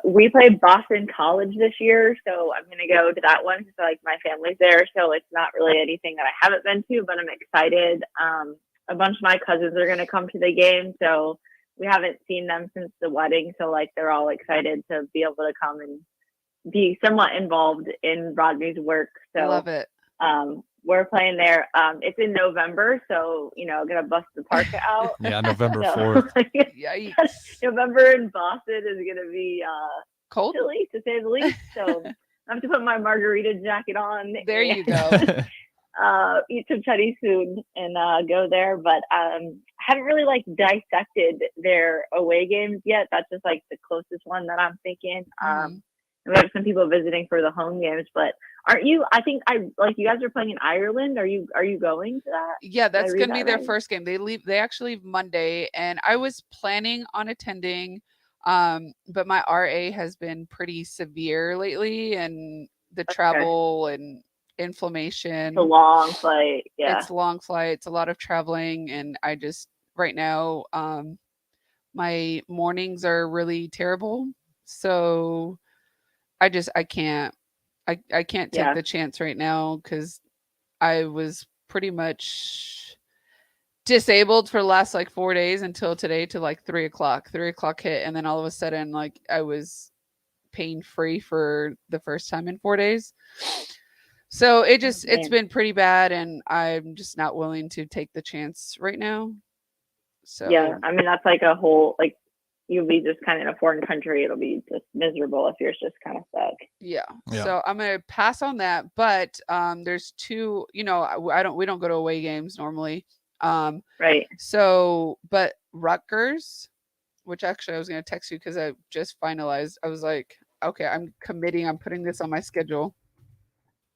We played Boston College this year, so I'm gonna go to that one because like my family's there, so it's not really anything that I haven't been to, but I'm excited. A bunch of my cousins are gonna come to the game, so we haven't seen them since the wedding, so like they're all excited to be able to come and be somewhat involved in Rodney's work. So Love it. We're playing there. It's in November, so gonna bust the parka out. Yeah, November So, 4th. Yikes. November in Boston is gonna be cold, chilly to say the least. So I have to put my margarita jacket on. There you go. Eat some Chinese food and go there. But I haven't really like dissected their away games yet. That's just like the closest one that I'm thinking. We have some people visiting for the home games, but aren't you? I think you guys are playing in Ireland. Are you going to that? Yeah, Did I that's read gonna be that their right? first game. They actually leave Monday, and I was planning on attending, but my RA has been pretty severe lately, and the travel and inflammation. It's a long flight. Yeah. It's long flights, a lot of traveling, and I just right now, my mornings are really terrible, so I can't take Yeah. the chance right now because I was pretty much disabled for the last like 4 days until today to like 3 o'clock. 3 o'clock hit, and then all of a sudden, like I was pain free for the first time in 4 days. So it's man. been pretty bad, and I'm just not willing to take the chance right now. So Yeah, I mean that's like a whole like you'll be just kind of in a foreign country. It'll be just miserable if you're just kind of stuck. Yeah. Yeah. So I'm gonna pass on that. But there's two. We don't go to away games normally. Right. So, but Rutgers, which actually I was gonna text you because I just finalized. I was like, okay, I'm committing. I'm putting this on my schedule.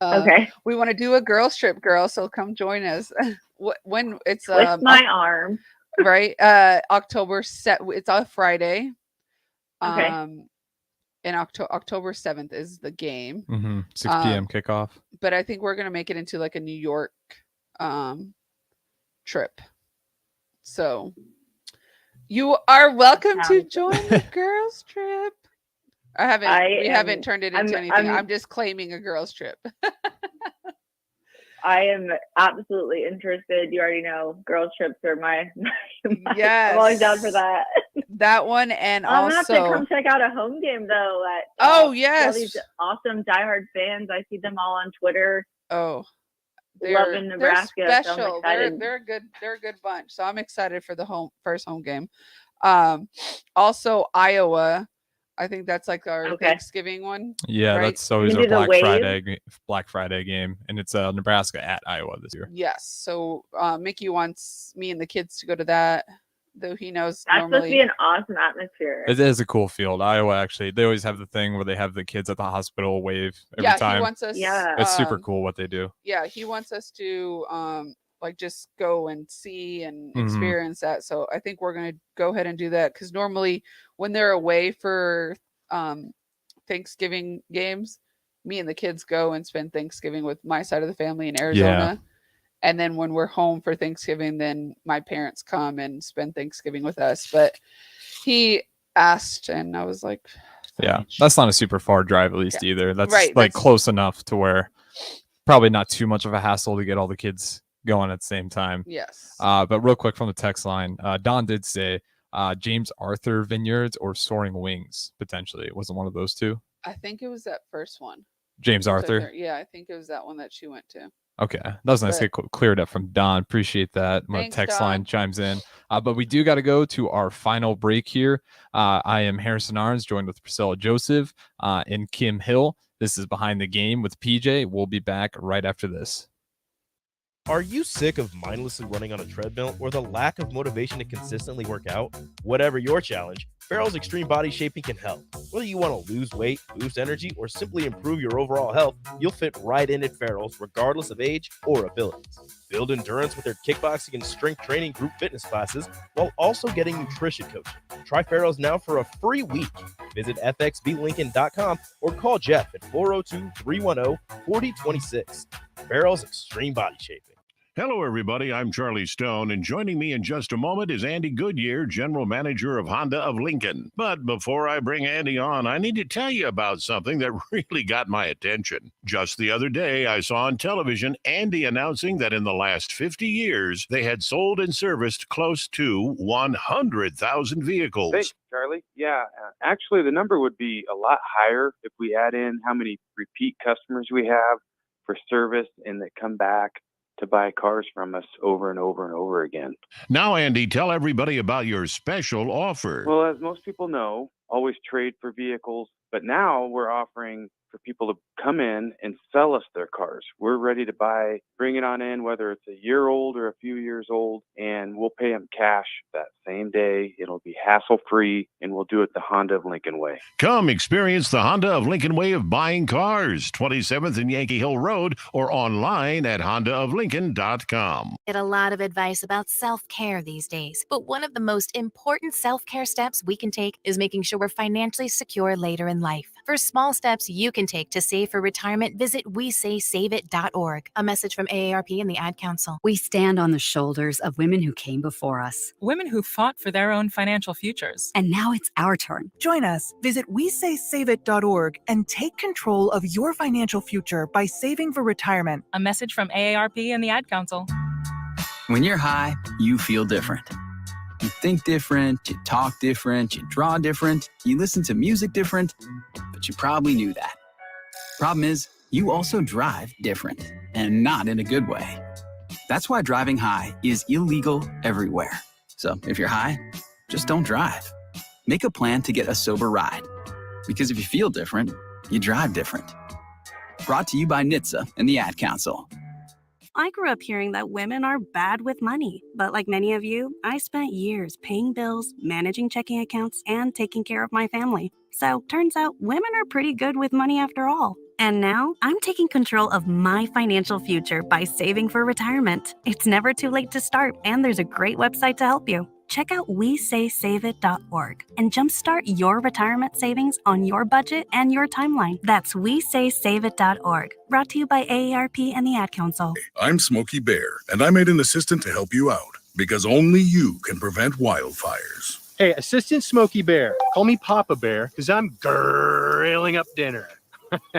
Okay. We want to do a girls trip, girl. So come join us. When it's Twist my arm. Right. October set. It's on Friday. Okay. And October 7th is the game. 6 p.m. kickoff. But I think we're gonna make it into like a New York trip. So you are welcome to join the girls trip. We haven't turned it into anything. I'm just claiming a girls trip. I am absolutely interested. You already know girls trips are my Yes. I'm always down for that. That one, and I'm gonna have to also come check out a home game though. Oh, All yes. these awesome diehard fans. I see them all on Twitter. Oh, Loving Nebraska. They're So I'm special. excited. They're a good bunch. So I'm excited for the first home game. Also Iowa. I think that's like our Thanksgiving one. Yeah, right? that's always our Black Friday game, and it's Nebraska at Iowa this year. Yes. So Mickey wants me and the kids to go to that, though he knows That's normally supposed to be an awesome atmosphere. It is a cool field. Iowa, actually, they always have the thing where they have the kids at the hospital wave every time. He wants us. It's super cool what they do. Yeah, he wants us to like just go and see and Mhm. experience that. So I think we're gonna go ahead and do that because normally when they're away for Thanksgiving games, me and the kids go and spend Thanksgiving with my side of the family in Arizona. And then when we're home for Thanksgiving, then my parents come and spend Thanksgiving with us. But he asked, and I was like, Yeah, that's not a super far drive, at least either. That's Right, like that's- close enough to where probably not too much of a hassle to get all the kids going at the same time. Yes. But real quick from the text line, Don did say James Arthur Vineyards or Soaring Wings potentially. It wasn't one of those two. I think it was that first one. James Arthur. Yeah, I think it was that one that she went to. Okay, that was nice to get cleared up from Don. Appreciate that. My Thanks, text Don. line chimes in. But we do got to go to our final break here. I am Harrison Arns, joined with Priscilla Joseph and Kim Hill. This is Behind the Game with PJ. We'll be back right after this. Are you sick of mindlessly running on a treadmill or the lack of motivation to consistently work out? Whatever your challenge, Farrell's Extreme Body Shaping can help. Whether you want to lose weight, boost energy, or simply improve your overall health, you'll fit right in at Farrell's regardless of age or abilities. Build endurance with their kickboxing and strength training group fitness classes while also getting nutrition coaching. Try Farrell's now for a free week. Visit fxblincoln.com or call Jeff at 402-310-4026. Farrell's Extreme Body Shaping. Hello, everybody. I'm Charlie Stone, and joining me in just a moment is Andy Goodyear, General Manager of Honda of Lincoln. But before I bring Andy on, I need to tell you about something that really got my attention. Just the other day, I saw on television Andy announcing that in the last 50 years, they had sold and serviced close to 100,000 vehicles. Thanks, Charlie. Yeah, actually, the number would be a lot higher if we add in how many repeat customers we have for service and that come back to buy cars from us over and over and over again. Now, Andy, tell everybody about your special offer. Well, as most people know, always trade for vehicles, but now we're offering for people to come in and sell us their cars. We're ready to buy, bring it on in, whether it's a year old or a few years old, and we'll pay them cash that same day. It'll be hassle-free, and we'll do it the Honda of Lincoln way. Come experience the Honda of Lincoln way of buying cars, 27th and Yankee Hill Road, or online at hondaoflincoln.com. Get a lot of advice about self-care these days, but one of the most important self-care steps we can take is making sure we're financially secure later in life. For small steps you can take to save for retirement, visit WeSaySaveIt.org. A message from AARP and the Ad Council. We stand on the shoulders of women who came before us. Women who fought for their own financial futures. And now it's our turn. Join us. Visit WeSaySaveIt.org and take control of your financial future by saving for retirement. A message from AARP and the Ad Council. When you're high, you feel different. You think different, you talk different, you draw different, you listen to music different, but you probably knew that. Problem is, you also drive different, and not in a good way. That's why driving high is illegal everywhere. So if you're high, just don't drive. Make a plan to get a sober ride. Because if you feel different, you drive different. Brought to you by NHTSA and the Ad Council. I grew up hearing that women are bad with money, but like many of you, I spent years paying bills, managing checking accounts, and taking care of my family. So turns out women are pretty good with money after all. And now I'm taking control of my financial future by saving for retirement. It's never too late to start, and there's a great website to help you. Check out WeSaySaveIt.org and jumpstart your retirement savings on your budget and your timeline. That's WeSaySaveIt.org. Brought to you by AARP and the Ad Council. I'm Smokey Bear, and I made an assistant to help you out because only you can prevent wildfires. Hey, Assistant Smokey Bear, call me Papa Bear because I'm grilling up dinner.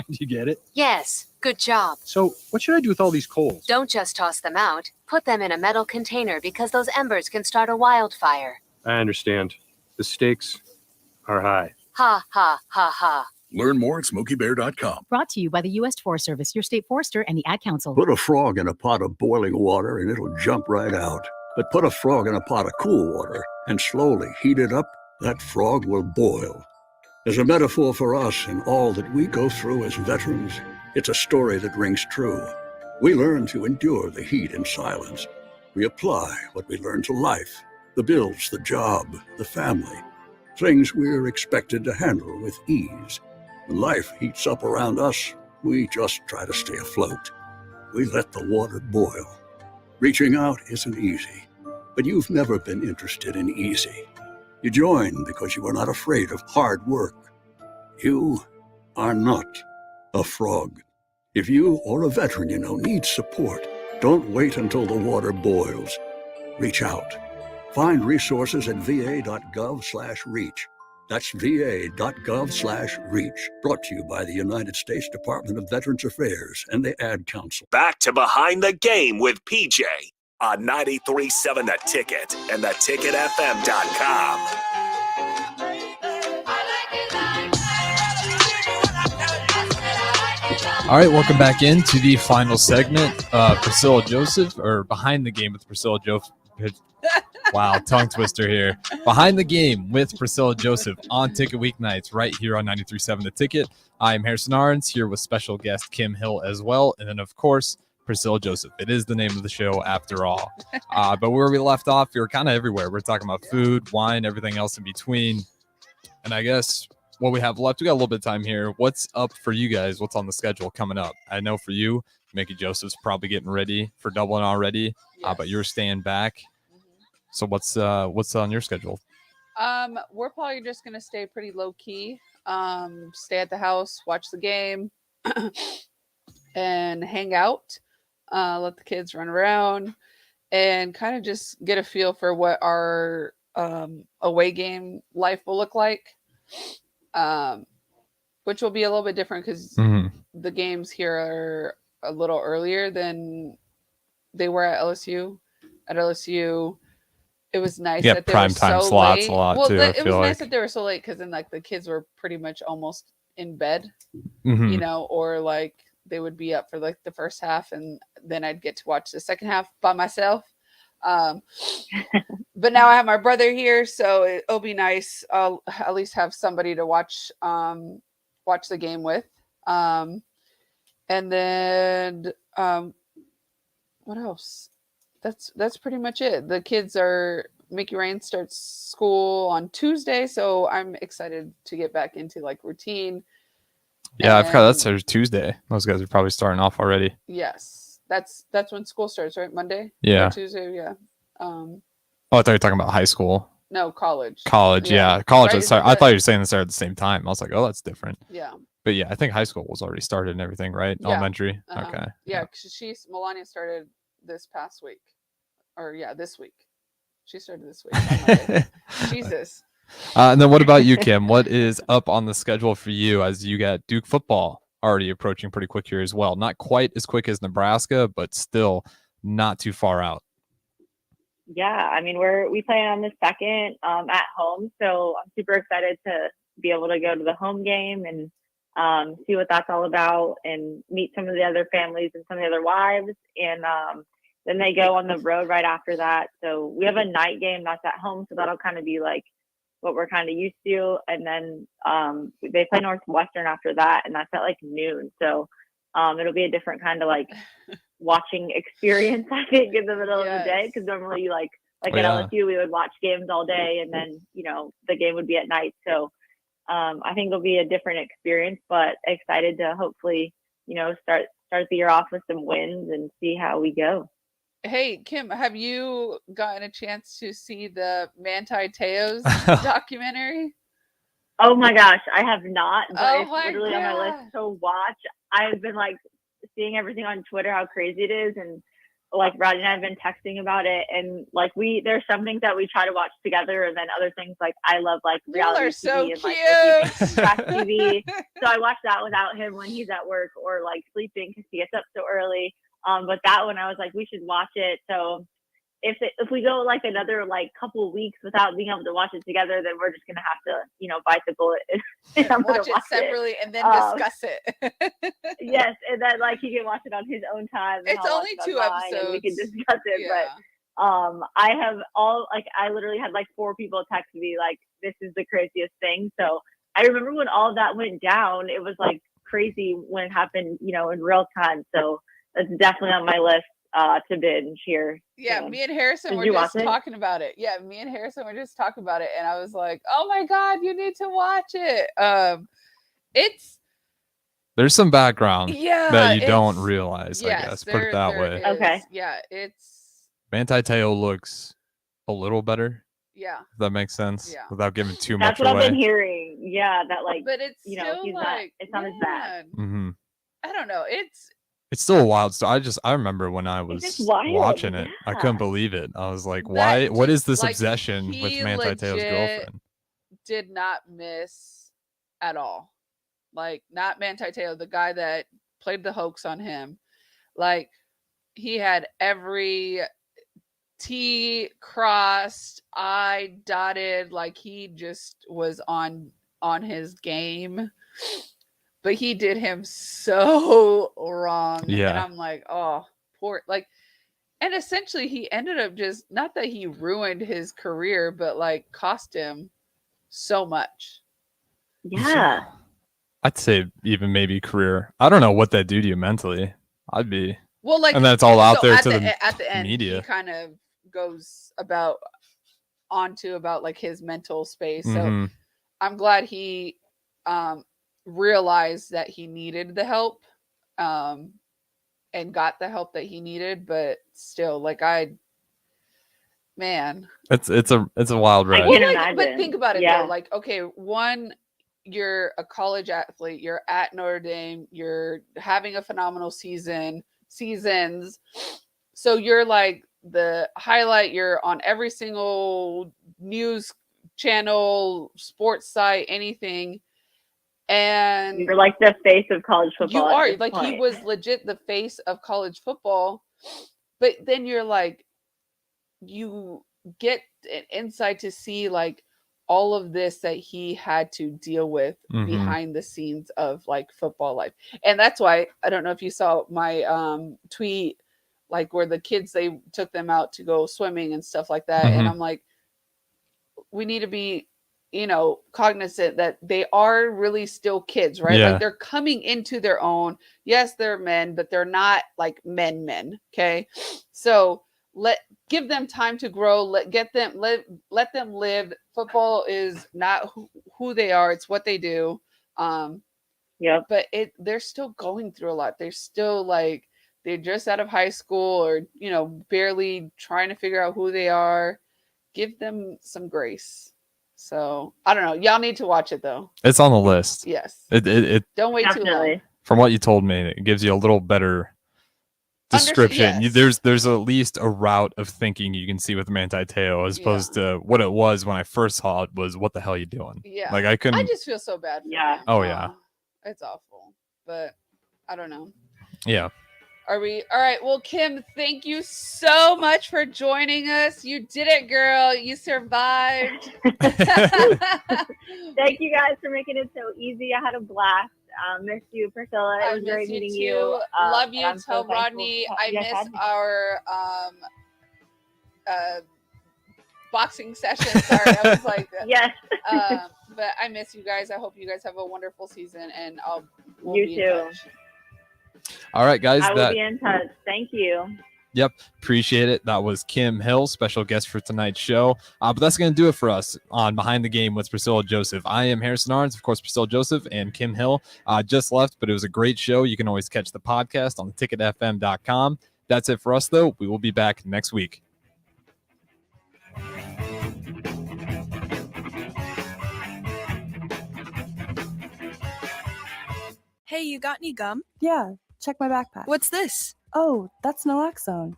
You get it? Yes, good job. So, what should I do with all these coals? Don't just toss them out. Put them in a metal container because those embers can start a wildfire. I understand. The stakes are high. Ha ha ha ha. Learn more at SmokeyBear.com. Brought to you by the U.S. Forest Service, your state forester, and the Ad Council. Put a frog in a pot of boiling water and it'll jump right out. But put a frog in a pot of cool water and slowly heat it up, that frog will boil. As a metaphor for us and all that we go through as veterans, it's a story that rings true. We learn to endure the heat in silence. We apply what we learn to life, the bills, the job, the family, things we're expected to handle with ease. When life heats up around us, we just try to stay afloat. We let the water boil. Reaching out isn't easy, but you've never been interested in easy. You join because you are not afraid of hard work. You are not a frog. If you or a veteran you know needs support, don't wait until the water boils. Reach out. Find resources at va.gov/reach. That's va.gov/reach. Brought to you by the United States Department of Veterans Affairs and the Ad Council. Back to Behind the Game with PJ on 93.7 The Ticket and theticketfm.com. All right, welcome back into the final segment. Priscilla Joseph, or Behind the Game with Priscilla Joseph. Wow, tongue twister here. Behind the Game with Priscilla Joseph on Ticket Weeknights right here on 93.7 The Ticket. I am Harrison Arns here with special guest Kim Hill as well. And then, of course, Priscilla Joseph. It is the name of the show after all. But where we left off, we were kind of everywhere. We're talking about food, wine, everything else in between. And I guess what we have left, we got a little bit of time here. What's up for you guys? What's on the schedule coming up? I know for you, Mickey Joseph's probably getting ready for Dublin already, but you're staying back. So what's on your schedule? We're probably just gonna stay pretty low key. Stay at the house, watch the game, and hang out. Let the kids run around, and kind of just get a feel for what our away game life will look like. Which will be a little bit different because the games here are a little earlier than they were at LSU. At LSU, it was nice that they prime were time so slots late. a lot Well, too. it was nice that they were so late because then like the kids were pretty much almost in bed, you know, or like they would be up for like the first half and then I'd get to watch the second half by myself. But now I have my brother here, so it'll be nice. I'll at least have somebody to watch the game with. And then what else? That's pretty much it. The kids Mickey Rain starts school on Tuesday, so I'm excited to get back into like routine. Yeah, I've heard that's Tuesday. Those guys are probably starting off already. Yes. That's when school starts, right? Monday? Yeah. Or Tuesday, yeah. Oh, I thought you were talking about high school. No, college. College, yeah. College. Right, I thought you were saying they started at the same time. I was like, oh, that's different. Yeah. But yeah, I think high school was already started and everything, right? Yeah. Elementary. Okay. Yeah, Melania started this past week. Or this week. She started this week. Jesus. And then what about you, Kim? What is up on the schedule for you as you got Duke football already approaching pretty quick here as well? Not quite as quick as Nebraska, but still not too far out. Yeah, I mean, we play on the 2nd at home, so I'm super excited to be able to go to the home game and see what that's all about and meet some of the other families and some of the other wives. And then they go on the road right after that. So we have a night game that's at home, so that'll kind of be like what we're kind of used to. And then they play Northwestern after that, and that's at like noon. So it'll be a different kind of like watching experience, I think, in the middle of the day, because normally at LSU we would watch games all day and then the game would be at night. So I think it'll be a different experience, but excited to hopefully start the year off with some wins and see how we go. Hey, Kim, have you gotten a chance to see the Manti Te'o's documentary? Oh my gosh, I have not, but it's literally God. on my list to watch. I've been like seeing everything on Twitter, how crazy it is, and like Rodney and I have been texting about it, and like there's some things that we try to watch together, and then other things like I love like reality are TV so and like cute. trash TV. So I watch that without him when he's at work or like sleeping because he gets up so early. But that one I was like, we should watch it. So if we go like another like couple weeks without being able to watch it together, then we're just gonna have to bite the bullet and I'm gonna Watch it separately and then discuss it. Yes, and then like he can watch it on his own time. And It's I'll only watch it 2 on mine, and episodes. we can discuss it. Yeah. But I literally had like 4 people text me like, this is the craziest thing. So I remember when all of that went down, it was like crazy when it happened, in real time. So that's definitely on my list to binge here. Yeah, So. me and Harrison Did were you just watch it? talking about it. Yeah, me and Harrison were just talking about it, and I was like, "Oh my god, you need to watch it." It's There's some background Yeah, that you it's- don't realize, I yes, guess. Put it that way. is. Okay. Yeah, it's Manti Te'o looks a little better, yeah, if that makes sense, Yeah. without giving too That's much what away. I've been hearing. Yeah, that like, but it's he's still not. like It's not as bad. hmm I don't know. It's still a wild story. I remember when I was just wild, watching it, I couldn't yeah. believe it. I was like, That why? What is this like, obsession with he Manti Te'o's legit girlfriend? did not miss at all. Like not Manti Te'o, the guy that played the hoax on him. Like he had every T crossed, I dotted. Like he just was on his game. But he did him so wrong. And Yeah. I'm like, oh, poor. Like, and essentially he ended up just, not that he ruined his career, but like cost him so much. Yeah. I'd say even maybe career. I don't know what that do to you mentally. I'd be. Well, like, and then it's all out so there at to the, the at the end, media. he kind of goes about like his mental space. So Mhm. I'm glad he realized that he needed the help and got the help that he needed, but still, like It's a wild ride. well, like, but think about it Yeah. though. Like, okay, one, you're a college athlete, you're at Notre Dame, you're having a phenomenal seasons. So you're like the highlight, you're on every single news channel, sports site, anything. And You're like the face of college football. you at are this like he point. was legit the face of college football, but then you're like, you get an insight to see like all of this that he had to deal with Mhm. behind the scenes of like football life. And that's why I don't know if you saw my tweet, like where the kids, they took them out to go swimming and stuff like that. And Mhm. I'm like, we need to be cognizant that they are really still kids, right? Yeah. Like they're coming into their own. Yes, they're men, but they're not like men. Okay. So give them time to grow. Let them live. Football is not who they are. It's what they do. Yeah. But they're still going through a lot. They're still like, they're just out of high school or, barely trying to figure out who they are. Give them some grace. So I don't know. Y'all need to watch it though. It's on the list. Yes. It Don't wait too long. from what you told me, it gives you a little better description. yes. There's at least a route of thinking you can see with Manti Te'o as opposed to what it was when I first saw it was, what the hell are you doing? Yeah. Like I couldn't. I just feel so bad. For Yeah. him. Oh, yeah. It's awful. But I don't know. Yeah. Are we all right? Well, Kim, thank you so much for joining us. You did it, girl. You survived. Thank you guys for making it so easy. I had a blast. Miss you, Priscilla. It was great meeting you. Love and you. I'm so Tell thankful Rodney I you guys miss had me. our boxing session. Sorry, I was like, Yes. but I miss you guys. I hope you guys have a wonderful season, and we'll You be too. in touch. All right, guys. I will be in touch. Thank you. Yep, appreciate it. That was Kim Hill, special guest for tonight's show. But that's going to do it for us on Behind the Game with Priscilla Joseph. I am Harrison Arns, of course, Priscilla Joseph, and Kim Hill just left, but it was a great show. You can always catch the podcast on theticketfm.com. That's it for us, though. We will be back next week. Hey, you got any gum? Yeah, check my backpack. What's this? Oh, that's naloxone.